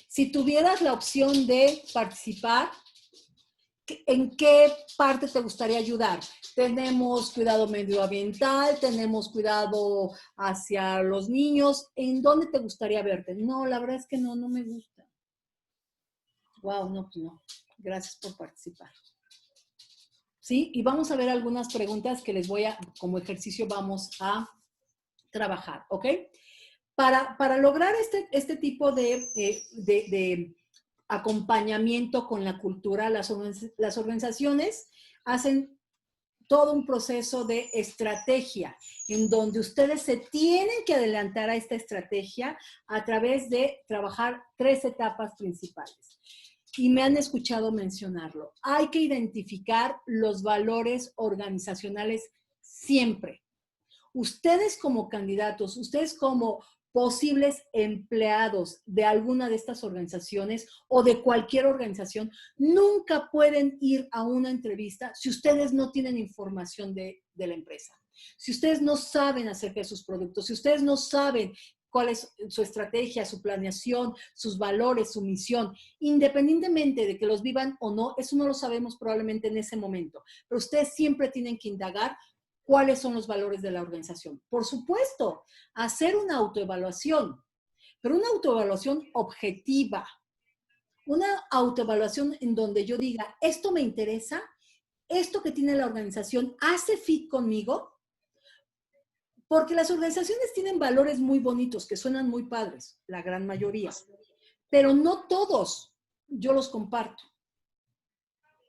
Si tuvieras la opción de participar, ¿en qué parte te gustaría ayudar? Tenemos cuidado medioambiental, tenemos cuidado hacia los niños. ¿En dónde te gustaría verte? No, la verdad es que no me gusta. Wow, no, pues no. Gracias por participar. ¿Sí? Y vamos a ver algunas preguntas que les voy a, como ejercicio, vamos a trabajar, ¿ok? Para lograr este tipo de acompañamiento con la cultura, las organizaciones hacen todo un proceso de estrategia en donde ustedes se tienen que adelantar a esta estrategia a través de trabajar 3 etapas principales. Y me han escuchado mencionarlo. Hay que identificar los valores organizacionales siempre. Ustedes como candidatos, ustedes como posibles empleados de alguna de estas organizaciones o de cualquier organización, nunca pueden ir a una entrevista si ustedes no tienen información de la empresa. Si ustedes no saben acerca de sus productos, si ustedes no saben cuál es su estrategia, su planeación, sus valores, su misión, independientemente de que los vivan o no, eso no lo sabemos probablemente en ese momento, pero ustedes siempre tienen que indagar cuáles son los valores de la organización. Por supuesto, hacer una autoevaluación, pero una autoevaluación objetiva, una autoevaluación en donde yo diga, esto me interesa, esto que tiene la organización hace fit conmigo, porque las organizaciones tienen valores muy bonitos, que suenan muy padres, la gran mayoría, pero no todos yo los comparto.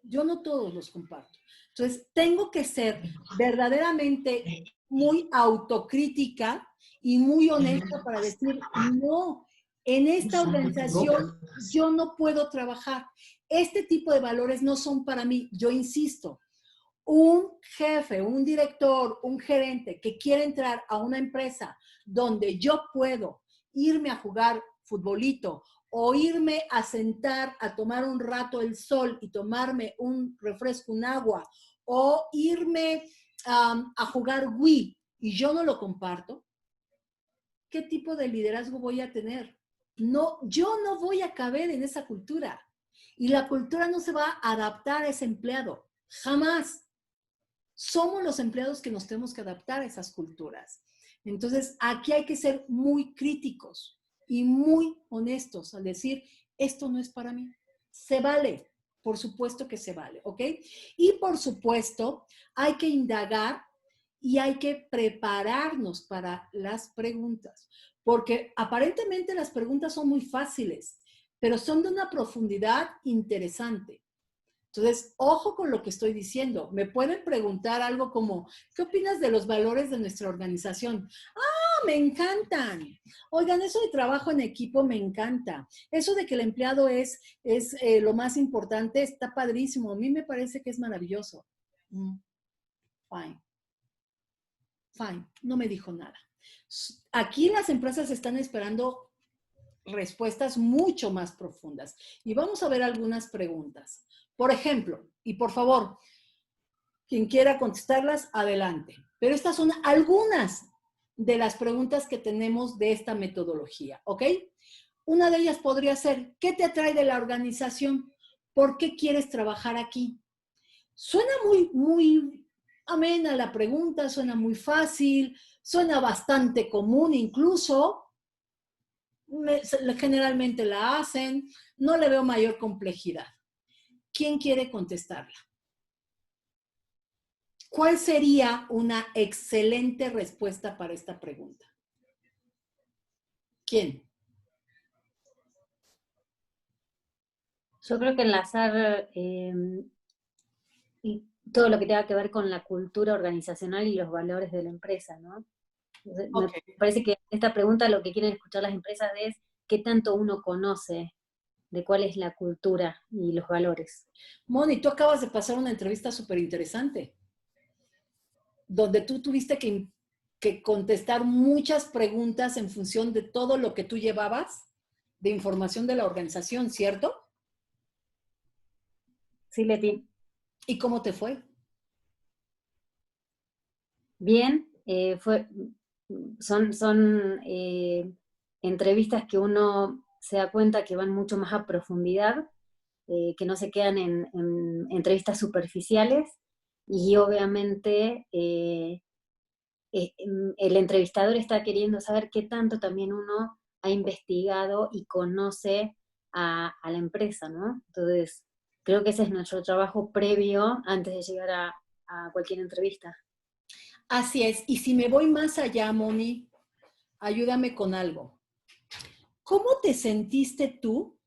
Yo no todos los comparto. Entonces, tengo que ser verdaderamente muy autocrítica y muy honesta para decir, no, en esta organización yo no puedo trabajar. Este tipo de valores no son para mí. Yo insisto, un jefe, un director, un gerente que quiere entrar a una empresa donde yo puedo irme a jugar futbolito o irme a sentar a tomar un rato el sol y tomarme un refresco, un agua, o irme a jugar Wii y yo no lo comparto, ¿qué tipo de liderazgo voy a tener? No, yo no voy a caber en esa cultura y la cultura no se va a adaptar a ese empleado, jamás. Somos los empleados que nos tenemos que adaptar a esas culturas. Entonces, aquí hay que ser muy críticos y muy honestos al decir, esto no es para mí. Se vale, por supuesto que se vale, ¿ok? Y por supuesto, hay que indagar y hay que prepararnos para las preguntas, porque aparentemente las preguntas son muy fáciles, pero son de una profundidad interesante. Entonces, ojo con lo que estoy diciendo. Me pueden preguntar algo como, ¿qué opinas de los valores de nuestra organización? ¡Ah, me encantan! Oigan, eso de trabajo en equipo me encanta. Eso de que el empleado es lo más importante está padrísimo. A mí me parece que es maravilloso. Fine. Fine. No me dijo nada. Aquí las empresas están esperando respuestas mucho más profundas. Y vamos a ver algunas preguntas. Por ejemplo, y por favor, quien quiera contestarlas, adelante. Pero estas son algunas de las preguntas que tenemos de esta metodología, ¿ok? Una de ellas podría ser, ¿qué te atrae de la organización? ¿Por qué quieres trabajar aquí? Suena muy amena la pregunta, suena muy fácil, suena bastante común incluso. Generalmente la hacen, no le veo mayor complejidad. ¿Quién quiere contestarla? ¿Cuál sería una excelente respuesta para esta pregunta? ¿Quién? Yo creo que enlazar todo lo que tenga que ver con la cultura organizacional y los valores de la empresa, ¿no? Entonces, Ok. me parece que esta pregunta lo que quieren escuchar las empresas es qué tanto uno conoce de cuál es la cultura y los valores. Moni, tú acabas de pasar una entrevista súper interesante, donde tú tuviste que contestar muchas preguntas en función de todo lo que tú llevabas de información de la organización, ¿cierto? Sí, Leti. ¿Y cómo te fue? Bien, son entrevistas que uno se da cuenta que van mucho más a profundidad, que no se quedan en entrevistas superficiales, y obviamente el entrevistador está queriendo saber qué tanto también uno ha investigado y conoce a la empresa, ¿no? Entonces, creo que ese es nuestro trabajo previo antes de llegar a cualquier entrevista. Así es. Y si me voy más allá, Moni, ayúdame con algo. ¿Cómo te sentiste tú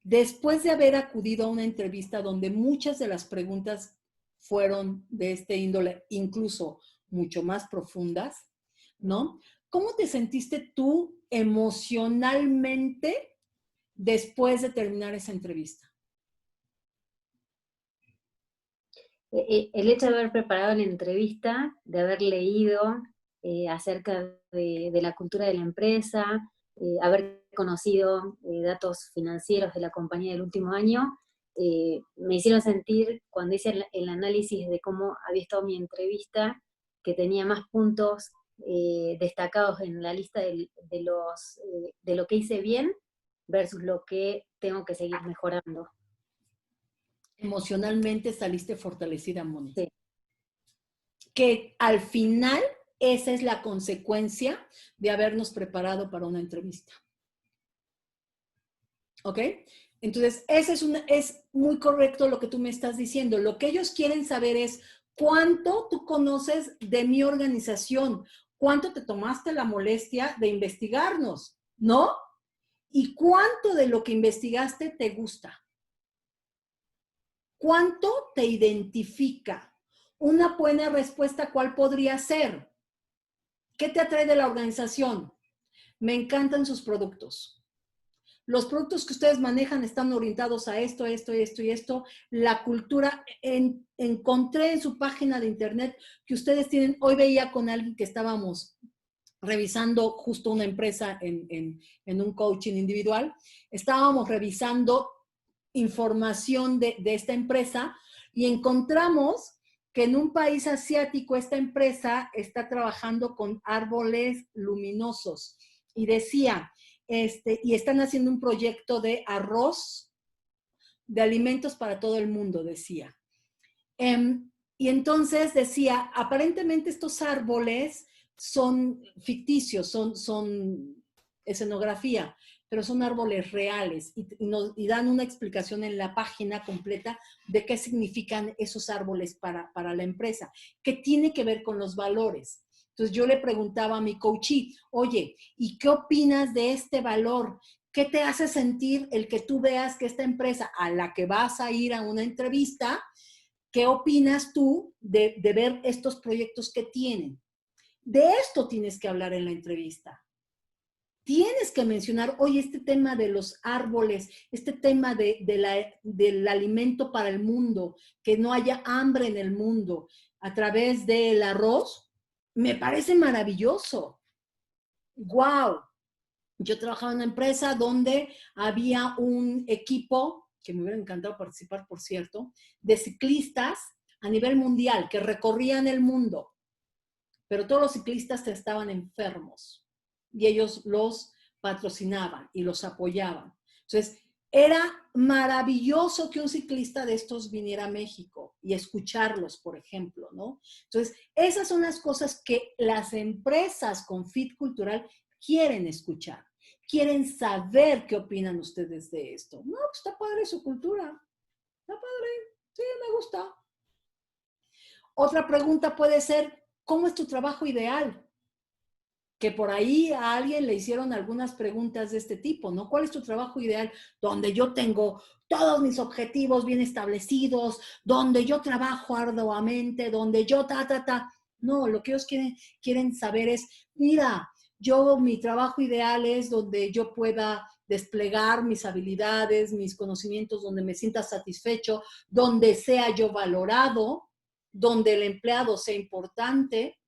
después de haber acudido a una entrevista donde muchas de las preguntas fueron de este índole, incluso mucho más profundas, ¿no? ¿Cómo te sentiste tú emocionalmente después de terminar esa entrevista? El hecho de haber preparado la entrevista, de haber leído acerca de la cultura de la empresa, haber conocido datos financieros de la compañía del último año, me hicieron sentir, cuando hice el análisis de cómo había estado mi entrevista, que tenía más puntos destacados en la lista de lo que hice bien versus lo que tengo que seguir mejorando. Emocionalmente saliste fortalecida, Moni. Sí. Que al final esa es la consecuencia de habernos preparado para una entrevista. ¿Ok? Entonces, es muy correcto lo que tú me estás diciendo. Lo que ellos quieren saber es cuánto tú conoces de mi organización, cuánto te tomaste la molestia de investigarnos, ¿no? Y cuánto de lo que investigaste te gusta. ¿Cuánto te identifica? Una buena respuesta, ¿cuál podría ser? ¿Qué te atrae de la organización? Me encantan sus productos. Los productos que ustedes manejan están orientados a esto, esto, esto y esto. La cultura, encontré en su página de internet que ustedes tienen, hoy veía con alguien que estábamos revisando justo una empresa en un coaching individual, estábamos revisando información de esta empresa y encontramos que en un país asiático esta empresa está trabajando con árboles luminosos y decía, y están haciendo un proyecto de arroz, de alimentos para todo el mundo, decía. Y entonces decía, aparentemente estos árboles son ficticios, son escenografía, pero son árboles reales y dan una explicación en la página completa de qué significan esos árboles para la empresa, que tiene que ver con los valores. Entonces yo le preguntaba a mi coachee, oye, ¿y qué opinas de este valor? ¿Qué te hace sentir el que tú veas que esta empresa a la que vas a ir a una entrevista, qué opinas tú de ver estos proyectos que tienen? De esto tienes que hablar en la entrevista. Tienes que mencionar, oye, este tema de los árboles, este tema del alimento para el mundo, que no haya hambre en el mundo a través del arroz, me parece maravilloso. ¡Wow! Yo trabajaba en una empresa donde había un equipo, que me hubiera encantado participar, por cierto, de ciclistas a nivel mundial que recorrían el mundo, pero todos los ciclistas estaban enfermos y ellos los patrocinaban y los apoyaban. Entonces, era maravilloso que un ciclista de estos viniera a México y escucharlos, por ejemplo, ¿no? Entonces, esas son las cosas que las empresas con Fit Cultural quieren escuchar. Quieren saber qué opinan ustedes de esto. No, pues está padre su cultura. Está padre. Sí, me gusta. Otra pregunta puede ser, ¿cómo es tu trabajo ideal? que por ahí a alguien le hicieron algunas preguntas de este tipo, ¿no? ¿Cuál es tu trabajo ideal? Donde yo tengo todos mis objetivos bien establecidos, donde yo trabajo arduamente, donde yo No, lo que ellos quieren saber es, mira, mi trabajo ideal es donde yo pueda desplegar mis habilidades, mis conocimientos, donde me sienta satisfecho, donde sea yo valorado, donde el empleado sea importante.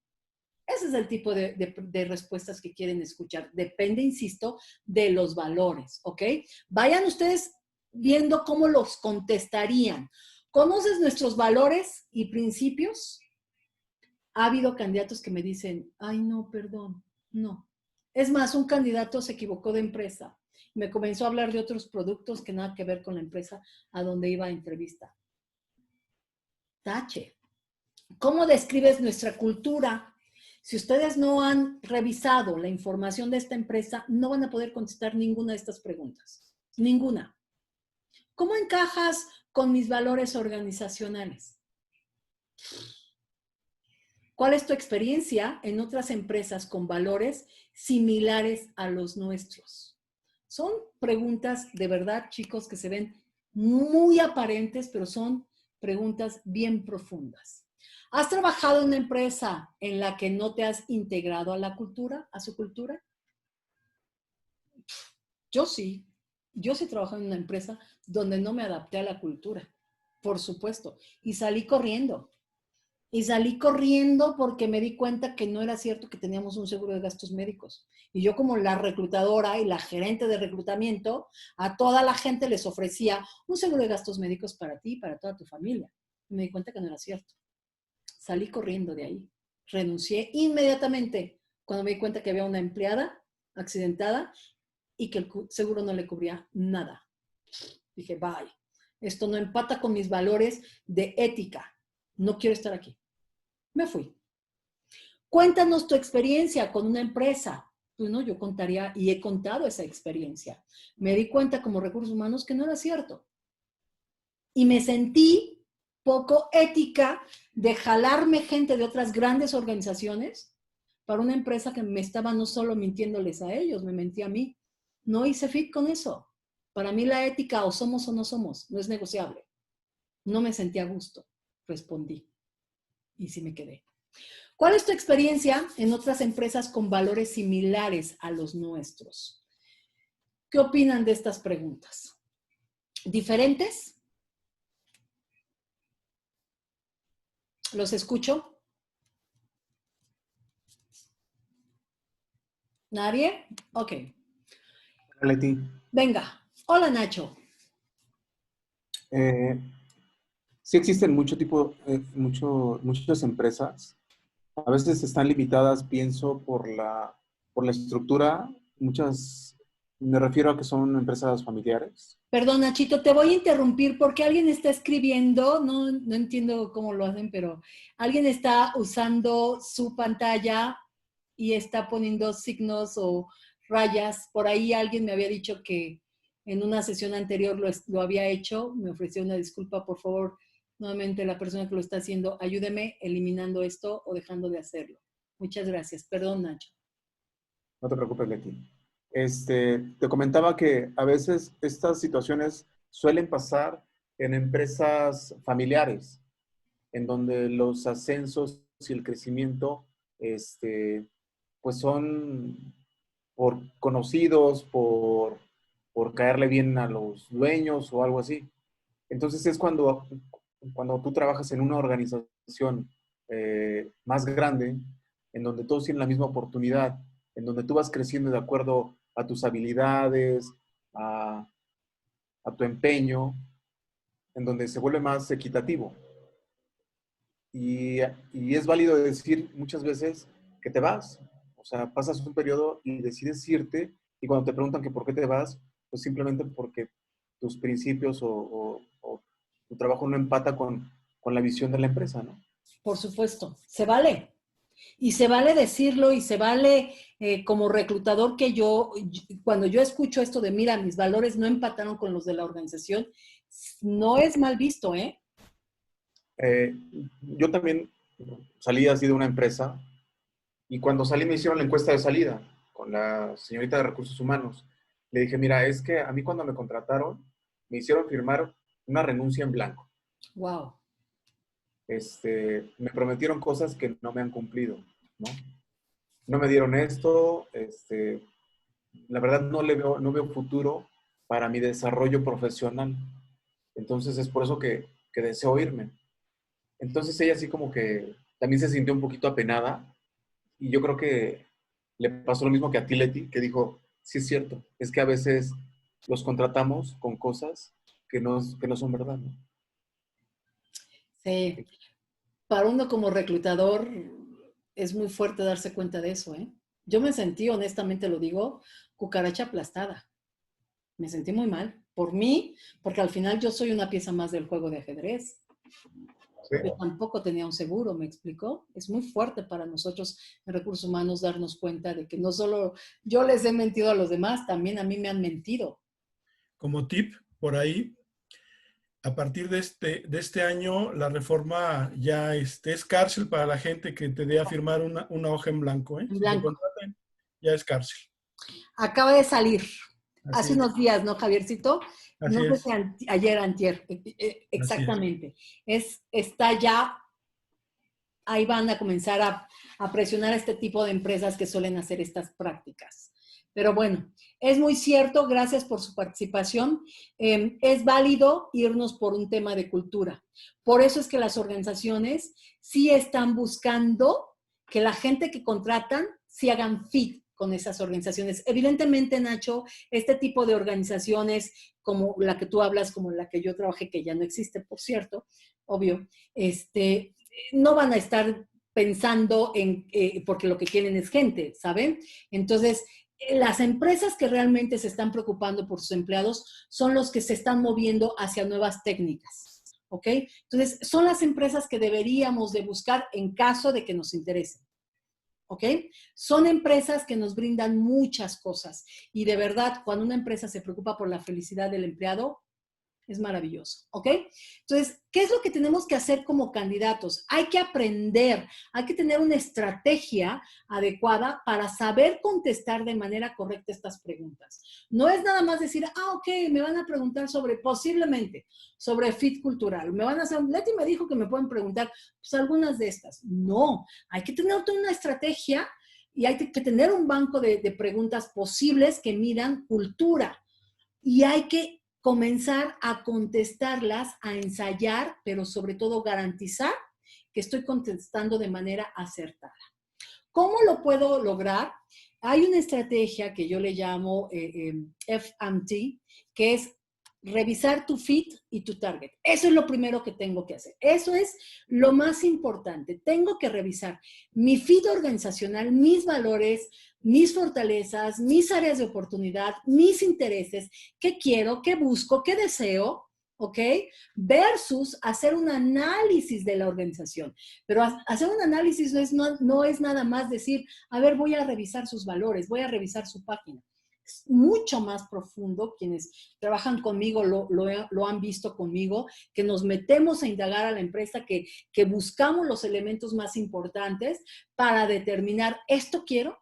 Ese es el tipo de respuestas que quieren escuchar. Depende, insisto, de los valores, ¿ok? Vayan ustedes viendo cómo los contestarían. ¿Conoces nuestros valores y principios? Ha habido candidatos que me dicen, ay, no, perdón, no. Es más, un candidato se equivocó de empresa. Me comenzó a hablar de otros productos que nada que ver con la empresa a donde iba a entrevista. Tache. ¿Cómo describes nuestra cultura? Si ustedes no han revisado la información de esta empresa, no van a poder contestar ninguna de estas preguntas. Ninguna. ¿Cómo encajas con mis valores organizacionales? ¿Cuál es tu experiencia en otras empresas con valores similares a los nuestros? Son preguntas de verdad, chicos, que se ven muy aparentes, pero son preguntas bien profundas. ¿Has trabajado en una empresa en la que no te has integrado a la cultura, a su cultura? Yo sí. Yo sí trabajé en una empresa donde no me adapté a la cultura, por supuesto, y salí corriendo. Y salí corriendo porque me di cuenta que no era cierto que teníamos un seguro de gastos médicos. Y yo como la reclutadora y la gerente de reclutamiento, a toda la gente les ofrecía un seguro de gastos médicos para ti y para toda tu familia. Y me di cuenta que no era cierto. Salí corriendo de ahí. Renuncié inmediatamente cuando me di cuenta que había una empleada accidentada y que el seguro no le cubría nada. Dije, bye. Esto no empata con mis valores de ética. No quiero estar aquí. Me fui. Cuéntanos tu experiencia con una empresa. Bueno, yo contaría y he contado esa experiencia. Me di cuenta como recursos humanos que no era cierto. Y me sentí poco ética de jalarme gente de otras grandes organizaciones para una empresa que me estaba no solo mintiéndoles a ellos, me mentí a mí. No hice fit con eso. Para mí la ética o somos o no somos, no es negociable. No me sentí a gusto. Respondí. Y sí me quedé. ¿Cuál es tu experiencia en otras empresas con valores similares a los nuestros? ¿Qué opinan de estas preguntas? ¿Diferentes? ¿Los escucho? ¿Nadie? Ok. Leti, Venga. Hola, Nacho. sí existen muchas empresas. A veces están limitadas, pienso, por la estructura. Muchas, me refiero a que son empresas familiares. Perdón, Nachito, te voy a interrumpir porque alguien está escribiendo, no entiendo cómo lo hacen, pero alguien está usando su pantalla y está poniendo signos o rayas. Por ahí alguien me había dicho que en una sesión anterior lo había hecho. Me ofreció una disculpa, por favor. Nuevamente, la persona que lo está haciendo, ayúdeme eliminando esto o dejando de hacerlo. Muchas gracias. Perdón, Nacho. No te preocupes, Leti. Te comentaba que a veces estas situaciones suelen pasar en empresas familiares, en donde los ascensos y el crecimiento, pues son por conocidos, por caerle bien a los dueños o algo así. Entonces es cuando tú trabajas en una organización más grande, en donde todos tienen la misma oportunidad, en donde tú vas creciendo de acuerdo a tus habilidades, a tu empeño, en donde se vuelve más equitativo. Y es válido decir muchas veces que te vas. O sea, pasas un periodo y decides irte, y cuando te preguntan que por qué te vas, pues simplemente porque tus principios o tu trabajo no empata con la visión de la empresa, ¿no? Por supuesto, se vale. Y se vale decirlo y se vale como reclutador que cuando yo escucho esto de, mira, mis valores no empataron con los de la organización, no es mal visto, ¿eh? Yo también salí así de una empresa Y cuando salí me hicieron la encuesta de salida con la señorita de Recursos Humanos. Le dije, mira, es que a mí cuando me contrataron me hicieron firmar una renuncia en blanco. Wow. Me prometieron cosas que no me han cumplido, ¿no? No me dieron esto, la verdad no veo futuro para mi desarrollo profesional. Entonces es por eso que deseo irme. Entonces ella así como que también se sintió un poquito apenada y yo creo que le pasó lo mismo que a ti, Leti, que dijo, sí es cierto, es que a veces los contratamos con cosas que no son verdad, ¿no? Sí. Para uno como reclutador es muy fuerte darse cuenta de eso, ¿eh? Yo me sentí, honestamente lo digo, cucaracha aplastada. Me sentí muy mal por mí, porque al final yo soy una pieza más del juego de ajedrez. Sí. Yo tampoco tenía un seguro, ¿me explicó? Es muy fuerte para nosotros en recursos humanos darnos cuenta de que no solo yo les he mentido a los demás, también a mí me han mentido. Como tip, por ahí, a partir de este año, la reforma ya es cárcel para la gente que te dé a firmar una hoja en blanco. En Si te blanco. contratan, ya es cárcel. Acaba de salir Así hace es. unos días, ¿no, Javiercito? Así No sé es. si ayer, antier, exactamente. Está ya, ahí van a comenzar a presionar a este tipo de empresas que suelen hacer estas prácticas. Pero bueno, es muy cierto, gracias por su participación. Es válido irnos por un tema de cultura. Por eso es que las organizaciones sí están buscando que la gente que contratan sí hagan fit con esas organizaciones. Evidentemente, Nacho, este tipo de organizaciones como la que tú hablas, como la que yo trabajé, que ya no existe, por cierto, obvio, no van a estar pensando en, porque lo que quieren es gente, ¿saben? Entonces, las empresas que realmente se están preocupando por sus empleados son los que se están moviendo hacia nuevas técnicas, ¿ok? Entonces, son las empresas que deberíamos de buscar en caso de que nos interesen, ¿ok? Son empresas que nos brindan muchas cosas y de verdad, cuando una empresa se preocupa por la felicidad del empleado, es maravilloso, ¿ok? Entonces, ¿qué es lo que tenemos que hacer como candidatos? Hay que aprender, hay que tener una estrategia adecuada para saber contestar de manera correcta estas preguntas. No es nada más decir, ok, me van a preguntar posiblemente, sobre fit cultural. Me van a hacer, Leti me dijo que me pueden preguntar, pues algunas de estas. No, hay que tener toda una estrategia y hay que tener un banco de preguntas posibles que midan cultura. Y hay que comenzar a contestarlas, a ensayar, pero sobre todo garantizar que estoy contestando de manera acertada. ¿Cómo lo puedo lograr? Hay una estrategia que yo le llamo FMT, que es revisar tu fit y tu target. Eso es lo primero que tengo que hacer. Eso es lo más importante. Tengo que revisar mi fit organizacional, mis valores, mis fortalezas, mis áreas de oportunidad, mis intereses, qué quiero, qué busco, qué deseo, ¿ok? Versus hacer un análisis de la organización. Pero hacer un análisis no es nada más decir, a ver, voy a revisar sus valores, voy a revisar su página. Es mucho más profundo. Quienes trabajan conmigo lo han visto conmigo, que nos metemos a indagar a la empresa, que buscamos los elementos más importantes para determinar, ¿esto quiero?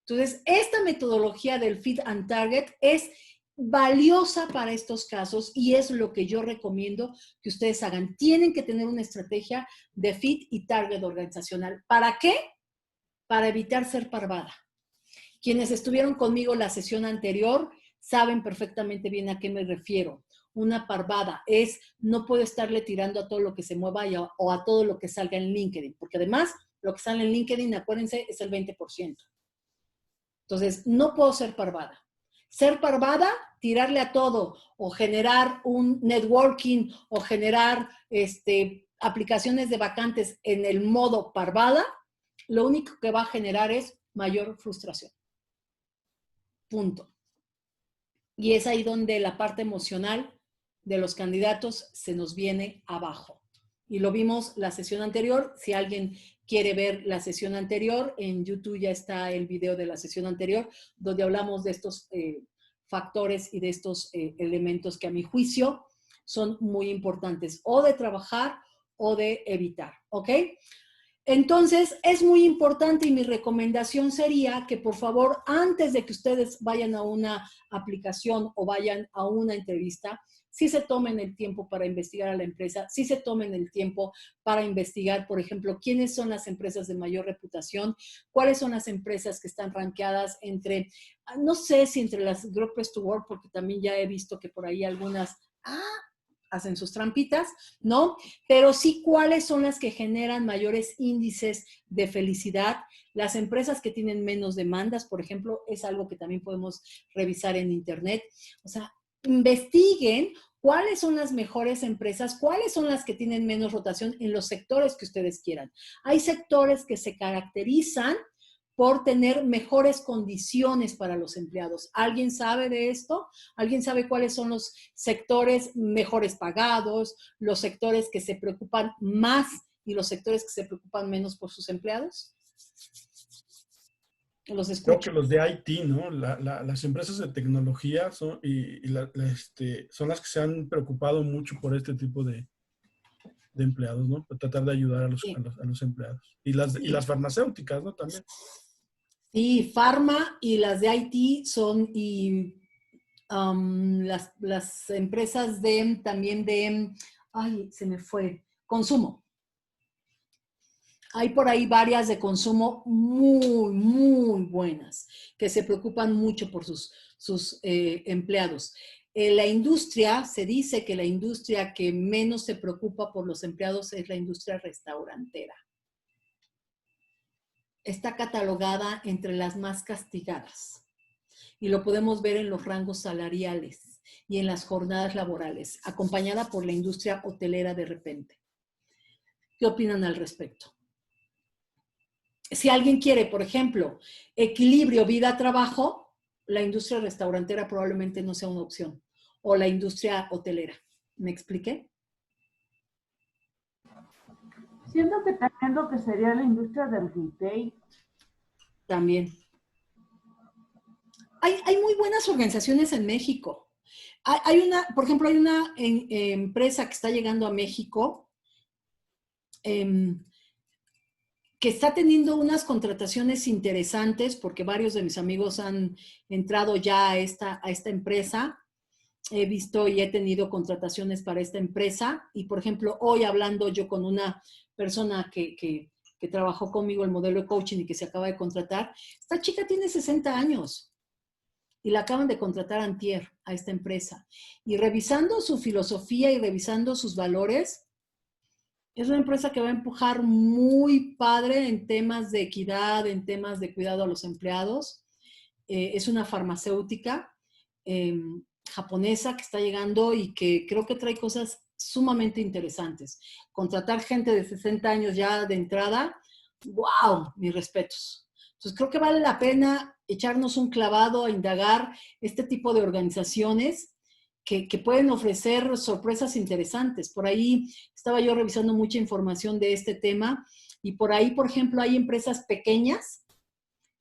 Entonces, esta metodología del Fit and Target es valiosa para estos casos y es lo que yo recomiendo que ustedes hagan. Tienen que tener una estrategia de Fit y Target organizacional. ¿Para qué? Para evitar ser parvada. Quienes estuvieron conmigo la sesión anterior saben perfectamente bien a qué me refiero. Una parvada es, no puedo estarle tirando a todo lo que se mueva o a todo lo que salga en LinkedIn, porque además lo que sale en LinkedIn, acuérdense, es el 20%. Entonces, no puedo ser parvada. Ser parvada, tirarle a todo, o generar un networking, o generar aplicaciones de vacantes en el modo parvada, lo único que va a generar es mayor frustración. Punto. Y es ahí donde la parte emocional de los candidatos se nos viene abajo. Y lo vimos la sesión anterior. Si alguien quiere ver la sesión anterior, en YouTube ya está el video de la sesión anterior, donde hablamos de estos factores y de estos elementos que a mi juicio son muy importantes, o de trabajar o de evitar, ¿ok? Entonces, es muy importante y mi recomendación sería que por favor, antes de que ustedes vayan a una aplicación o vayan a una entrevista, sí se tomen el tiempo para investigar a la empresa, sí se tomen el tiempo para investigar, por ejemplo, quiénes son las empresas de mayor reputación, cuáles son las empresas que están rankeadas entre, no sé si entre las Great Place to Work, porque también ya he visto que por ahí algunas hacen sus trampitas, ¿no? Pero sí cuáles son las que generan mayores índices de felicidad. Las empresas que tienen menos demandas, por ejemplo, es algo que también podemos revisar en internet. O sea, investiguen cuáles son las mejores empresas, cuáles son las que tienen menos rotación en los sectores que ustedes quieran. Hay sectores que se caracterizan por tener mejores condiciones para los empleados. ¿Alguien sabe de esto? ¿Alguien sabe cuáles son los sectores mejores pagados, los sectores que se preocupan más y los sectores que se preocupan menos por sus empleados? Los escucho. Creo que los de IT, ¿no? Las empresas de tecnología son las que se han preocupado mucho por este tipo de empleados, ¿no? Para tratar de ayudar a los empleados. Y las farmacéuticas, ¿no? También. Sí, Pharma y las de IT son, las empresas también de, ay, se me fue, consumo. Hay por ahí varias de consumo muy, muy buenas, que se preocupan mucho por sus empleados. La industria, se dice que la industria que menos se preocupa por los empleados es la industria restaurantera. Está catalogada entre las más castigadas. Y lo podemos ver en los rangos salariales y en las jornadas laborales, acompañada por la industria hotelera de repente. ¿Qué opinan al respecto? Si alguien quiere, por ejemplo, equilibrio vida-trabajo, la industria restaurantera probablemente no sea una opción. O la industria hotelera. ¿Me expliqué? Siento que también lo que sería la industria del retail. También. Hay muy buenas organizaciones en México. Por ejemplo, hay una empresa que está llegando a México que está teniendo unas contrataciones interesantes porque varios de mis amigos han entrado ya a esta empresa. He visto y he tenido contrataciones para esta empresa y, por ejemplo, hoy hablando yo con una persona que trabajó conmigo el modelo de coaching y que se acaba de contratar, esta chica tiene 60 años y la acaban de contratar antier a esta empresa. Y revisando su filosofía y revisando sus valores, es una empresa que va a empujar muy padre en temas de equidad, en temas de cuidado a los empleados. Es una farmacéutica japonesa que está llegando y que creo que trae cosas sumamente interesantes. Contratar gente de 60 años ya de entrada, ¡wow! Mis respetos. Entonces creo que vale la pena echarnos un clavado a indagar este tipo de organizaciones que pueden ofrecer sorpresas interesantes. Por ahí estaba yo revisando mucha información de este tema y por ahí, por ejemplo, hay empresas pequeñas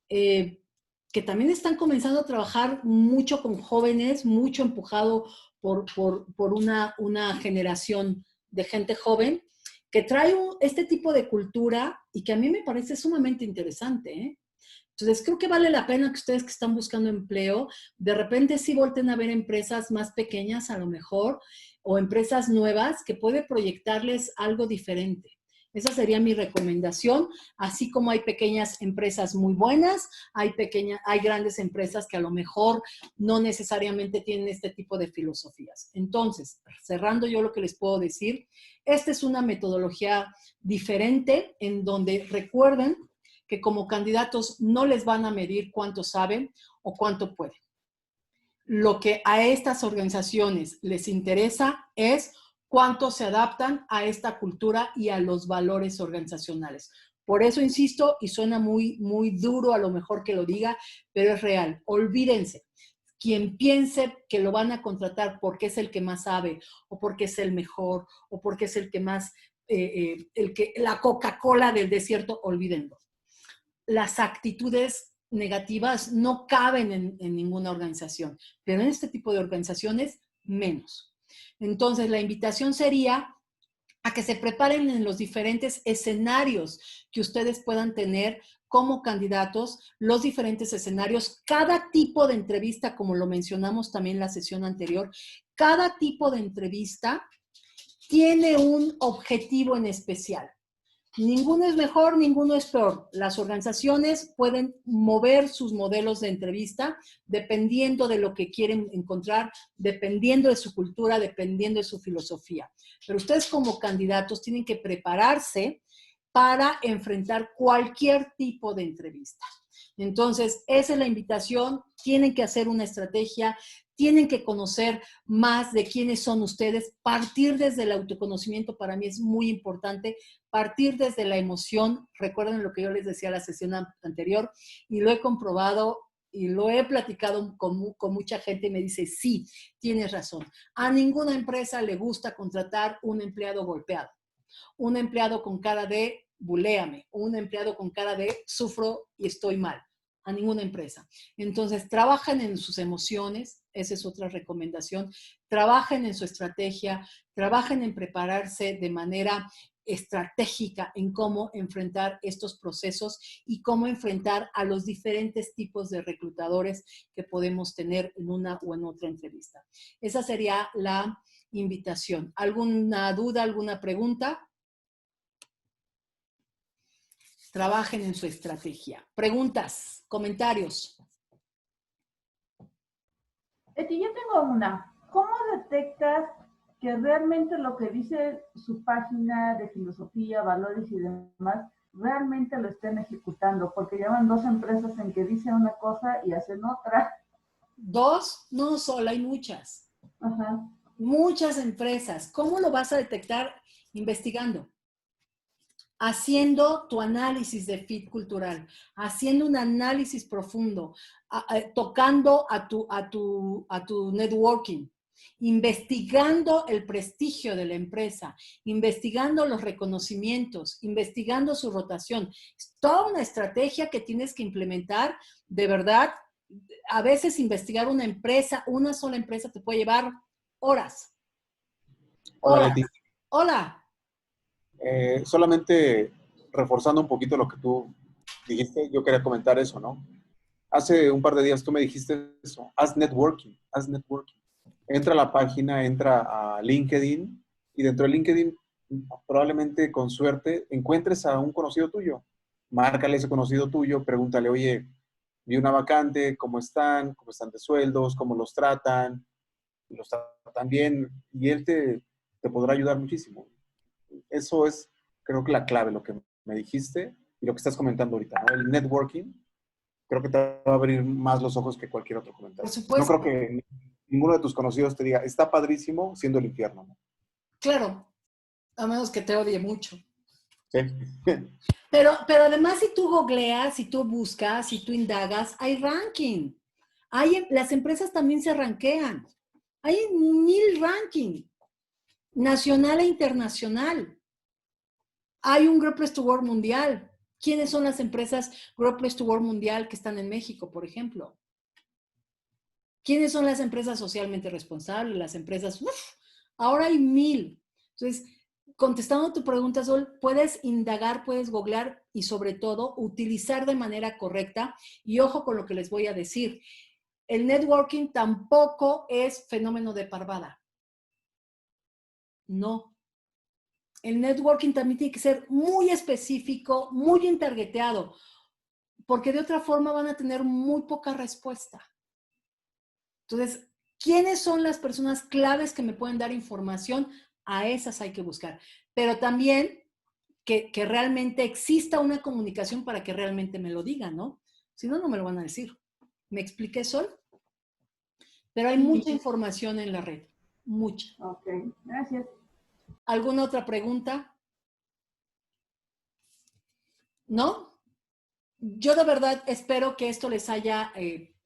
que también están comenzando a trabajar mucho con jóvenes, mucho empujado por una generación de gente joven que trae este tipo de cultura y que a mí me parece sumamente interesante, ¿eh? Entonces, creo que vale la pena que ustedes que están buscando empleo, de repente sí volten a ver empresas más pequeñas a lo mejor, o empresas nuevas que puede proyectarles algo diferente. Esa sería mi recomendación, así como hay pequeñas empresas muy buenas, hay grandes empresas que a lo mejor no necesariamente tienen este tipo de filosofías. Entonces, cerrando yo lo que les puedo decir, esta es una metodología diferente en donde recuerden que como candidatos no les van a medir cuánto saben o cuánto pueden. Lo que a estas organizaciones les interesa es cuánto se adaptan a esta cultura y a los valores organizacionales. Por eso insisto, y suena muy, muy duro a lo mejor que lo diga, pero es real. Olvídense. Quien piense que lo van a contratar porque es el que más sabe, o porque es el mejor, o porque es el que más, la Coca-Cola del desierto, olvídenlo. Las actitudes negativas no caben en ninguna organización, pero en este tipo de organizaciones, menos. Entonces, la invitación sería a que se preparen en los diferentes escenarios que ustedes puedan tener como candidatos, los diferentes escenarios, cada tipo de entrevista, como lo mencionamos también en la sesión anterior, cada tipo de entrevista tiene un objetivo en especial. Ninguno es mejor, ninguno es peor. Las organizaciones pueden mover sus modelos de entrevista dependiendo de lo que quieren encontrar, dependiendo de su cultura, dependiendo de su filosofía. Pero ustedes como candidatos tienen que prepararse para enfrentar cualquier tipo de entrevista. Entonces, esa es la invitación. Tienen que hacer una estrategia, tienen que conocer más de quiénes son ustedes. Partir desde el autoconocimiento para mí es muy importante. Partir desde la emoción. Recuerden lo que yo les decía en la sesión anterior y lo he comprobado y lo he platicado con mucha gente y me dice, sí, tienes razón. A ninguna empresa le gusta contratar un empleado golpeado, un empleado con cara de buléame, un empleado con cara de sufro y estoy mal. A ninguna empresa. Entonces, trabajen en sus emociones, esa es otra recomendación. Trabajen en su estrategia, trabajen en prepararse de manera estratégica en cómo enfrentar estos procesos y cómo enfrentar a los diferentes tipos de reclutadores que podemos tener en una o en otra entrevista. Esa sería la invitación. ¿Alguna duda, alguna pregunta? Trabajen en su estrategia. Preguntas, comentarios. Eti, yo tengo una. ¿Cómo detectas que realmente lo que dice su página de filosofía, valores y demás, realmente lo estén ejecutando? Porque llevan 2 empresas en que dicen una cosa y hacen otra. 2, no solo, hay muchas. Ajá. Muchas empresas. ¿Cómo lo vas a detectar? Investigando. Haciendo tu análisis de fit cultural, haciendo un análisis profundo, tocando a tu networking, investigando el prestigio de la empresa, investigando los reconocimientos, investigando su rotación. Es toda una estrategia que tienes que implementar, de verdad. A veces investigar una empresa, una sola empresa, te puede llevar horas. Hola, Leti. Hola. Solamente reforzando un poquito lo que tú dijiste, yo quería comentar eso, ¿no? Hace un par de días tú me dijiste eso, haz networking, haz networking. Entra a la página, entra a LinkedIn y dentro de LinkedIn probablemente con suerte encuentres a un conocido tuyo. Márcale a ese conocido tuyo, pregúntale, oye, vi una vacante, ¿cómo están? ¿Cómo están de sueldos? ¿Cómo los tratan? ¿Los tratan bien? Y él te podrá ayudar muchísimo. Eso es, creo que la clave, lo que me dijiste y lo que estás comentando ahorita, ¿no? El networking, creo que te va a abrir más los ojos que cualquier otro comentario. Por supuesto. No creo que ninguno de tus conocidos te diga, está padrísimo siendo el infierno, ¿no? Claro, a menos que te odie mucho. Sí. Pero además, si tú googleas, si tú buscas, si tú indagas, hay ranking. Las empresas también se rankean. Hay 1000 ranking, nacional e internacional. Hay un Great Place to Work mundial. ¿Quiénes son las empresas Great Place to Work mundial que están en México, por ejemplo? ¿Quiénes son las empresas socialmente responsables? Las empresas, ahora hay 1000. Entonces, contestando tu pregunta, Sol, puedes indagar, puedes googlear y sobre todo utilizar de manera correcta. Y ojo con lo que les voy a decir. El networking tampoco es fenómeno de parvada. No. El networking también tiene que ser muy específico, muy intargeteado, porque de otra forma van a tener muy poca respuesta. Entonces, ¿quiénes son las personas claves que me pueden dar información? A esas hay que buscar. Pero también que realmente exista una comunicación para que realmente me lo digan, ¿no? Si no, no me lo van a decir. ¿Me expliqué, Sol? Pero hay mucha información en la red. Mucha. Ok, gracias. ¿Alguna otra pregunta? ¿No? Yo de verdad espero que esto les haya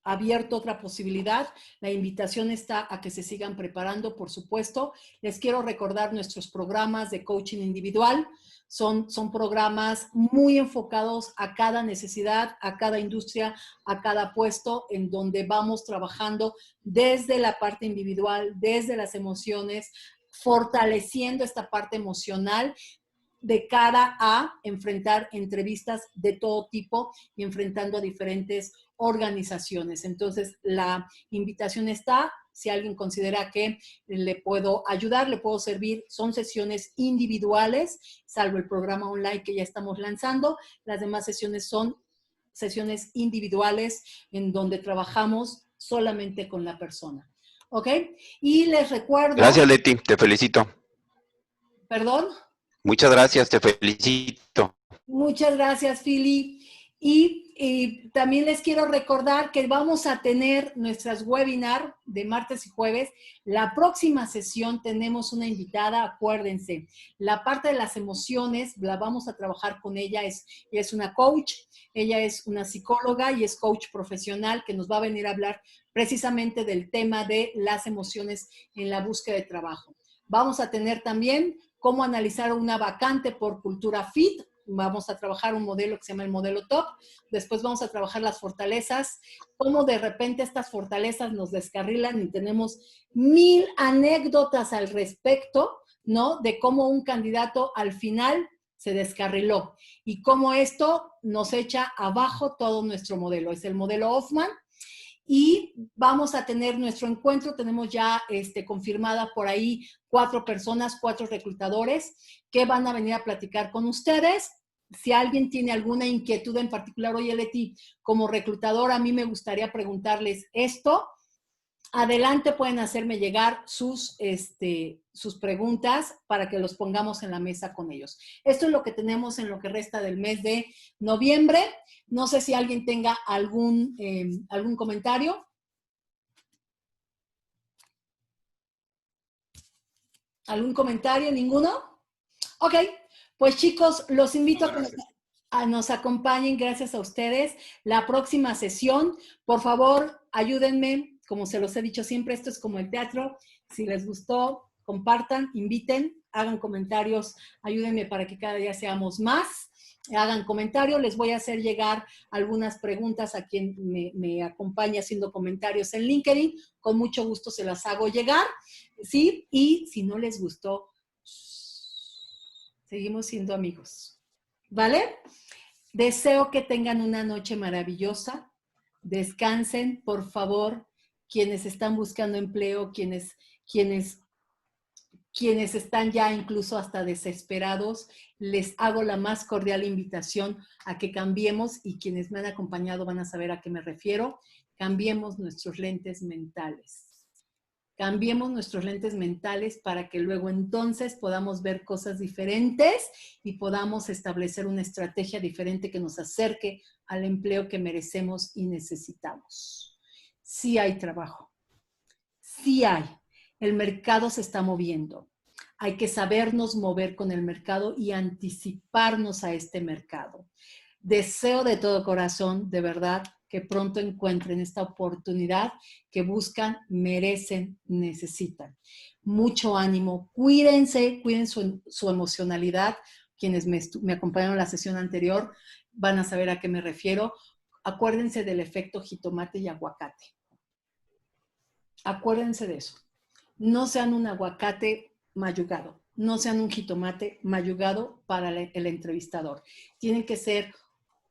abierto otra posibilidad. La invitación está a que se sigan preparando, por supuesto. Les quiero recordar nuestros programas de coaching individual. Son programas muy enfocados a cada necesidad, a cada industria, a cada puesto, en donde vamos trabajando desde la parte individual, desde las emociones, fortaleciendo esta parte emocional de cara a enfrentar entrevistas de todo tipo y enfrentando a diferentes organizaciones. Entonces, la invitación está. Si alguien considera que le puedo ayudar, le puedo servir, son sesiones individuales, salvo el programa online que ya estamos lanzando. Las demás sesiones son sesiones individuales en donde trabajamos solamente con la persona. ¿Ok? Y les recuerdo... Gracias, Leti, te felicito. ¿Perdón? Muchas gracias, te felicito. Muchas gracias, Philly. Y también les quiero recordar que vamos a tener nuestras webinar de martes y jueves. La próxima sesión tenemos una invitada, acuérdense, la parte de las emociones la vamos a trabajar con ella. Es una coach, ella es una psicóloga y es coach profesional que nos va a venir a hablar precisamente del tema de las emociones en la búsqueda de trabajo. Vamos a tener también cómo analizar una vacante por cultura fit. Vamos a trabajar un modelo que se llama el modelo TOP. Después vamos a trabajar las fortalezas, cómo de repente estas fortalezas nos descarrilan y tenemos 1000 anécdotas al respecto, ¿no? De cómo un candidato al final se descarriló y cómo esto nos echa abajo todo nuestro modelo. Es el modelo Hoffman. Y vamos a tener nuestro encuentro, tenemos ya confirmada por ahí 4 personas, 4 reclutadores que van a venir a platicar con ustedes. Si alguien tiene alguna inquietud en particular, oye Leti, como reclutador a mí me gustaría preguntarles esto, adelante, pueden hacerme llegar sus preguntas para que los pongamos en la mesa con ellos. Esto es lo que tenemos en lo que resta del mes de noviembre. No sé si alguien tenga algún comentario. ¿Algún comentario? ¿Ninguno? Ok, pues chicos, los invito a que nos acompañen, gracias a ustedes. La próxima sesión, por favor, ayúdenme. Como se los he dicho siempre, esto es como el teatro. Si les gustó, compartan, inviten, hagan comentarios, ayúdenme para que cada día seamos más. Hagan comentarios, les voy a hacer llegar algunas preguntas a quien me acompaña haciendo comentarios en LinkedIn. Con mucho gusto se las hago llegar, ¿sí? Y si no les gustó, seguimos siendo amigos, ¿vale? Deseo que tengan una noche maravillosa. Descansen, por favor. Quienes están buscando empleo, quienes están ya incluso hasta desesperados, les hago la más cordial invitación a que cambiemos, y quienes me han acompañado van a saber a qué me refiero. Cambiemos nuestros lentes mentales. Cambiemos nuestros lentes mentales para que luego entonces podamos ver cosas diferentes y podamos establecer una estrategia diferente que nos acerque al empleo que merecemos y necesitamos. Sí hay trabajo, sí hay. El mercado se está moviendo. Hay que sabernos mover con el mercado y anticiparnos a este mercado. Deseo de todo corazón, de verdad, que pronto encuentren esta oportunidad que buscan, merecen, necesitan. Mucho ánimo, cuídense, cuiden su emocionalidad. Quienes me acompañaron en la sesión anterior van a saber a qué me refiero. Acuérdense del efecto jitomate y aguacate. Acuérdense de eso. No sean un aguacate mayugado, no sean un jitomate mayugado para el entrevistador. Tienen que ser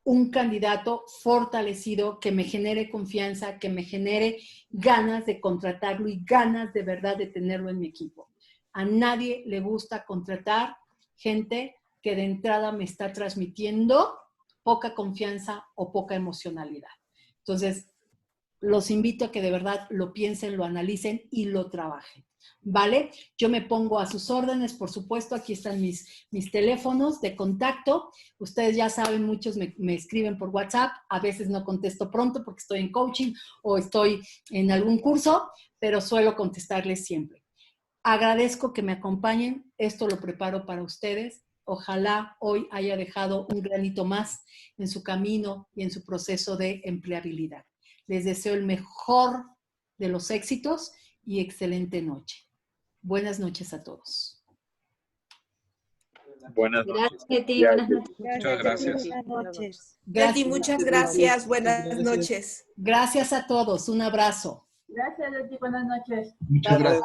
un candidato fortalecido que me genere confianza, que me genere ganas de contratarlo y ganas de verdad de tenerlo en mi equipo. A nadie le gusta contratar gente que de entrada me está transmitiendo poca confianza o poca emocionalidad. Entonces, los invito a que de verdad lo piensen, lo analicen y lo trabajen, ¿vale? Yo me pongo a sus órdenes, por supuesto. Aquí están mis teléfonos de contacto. Ustedes ya saben, muchos me escriben por WhatsApp. A veces no contesto pronto porque estoy en coaching o estoy en algún curso, pero suelo contestarles siempre. Agradezco que me acompañen. Esto lo preparo para ustedes. Ojalá hoy haya dejado un granito más en su camino y en su proceso de empleabilidad. Les deseo el mejor de los éxitos y excelente noche. Buenas noches a todos. Buenas noches. Gracias, Leti. Buenas noches. Muchas gracias. Buenas noches. Leti, muchas gracias. Buenas noches. Gracias a todos. Un abrazo. Gracias, Leti. Buenas noches. Muchas gracias.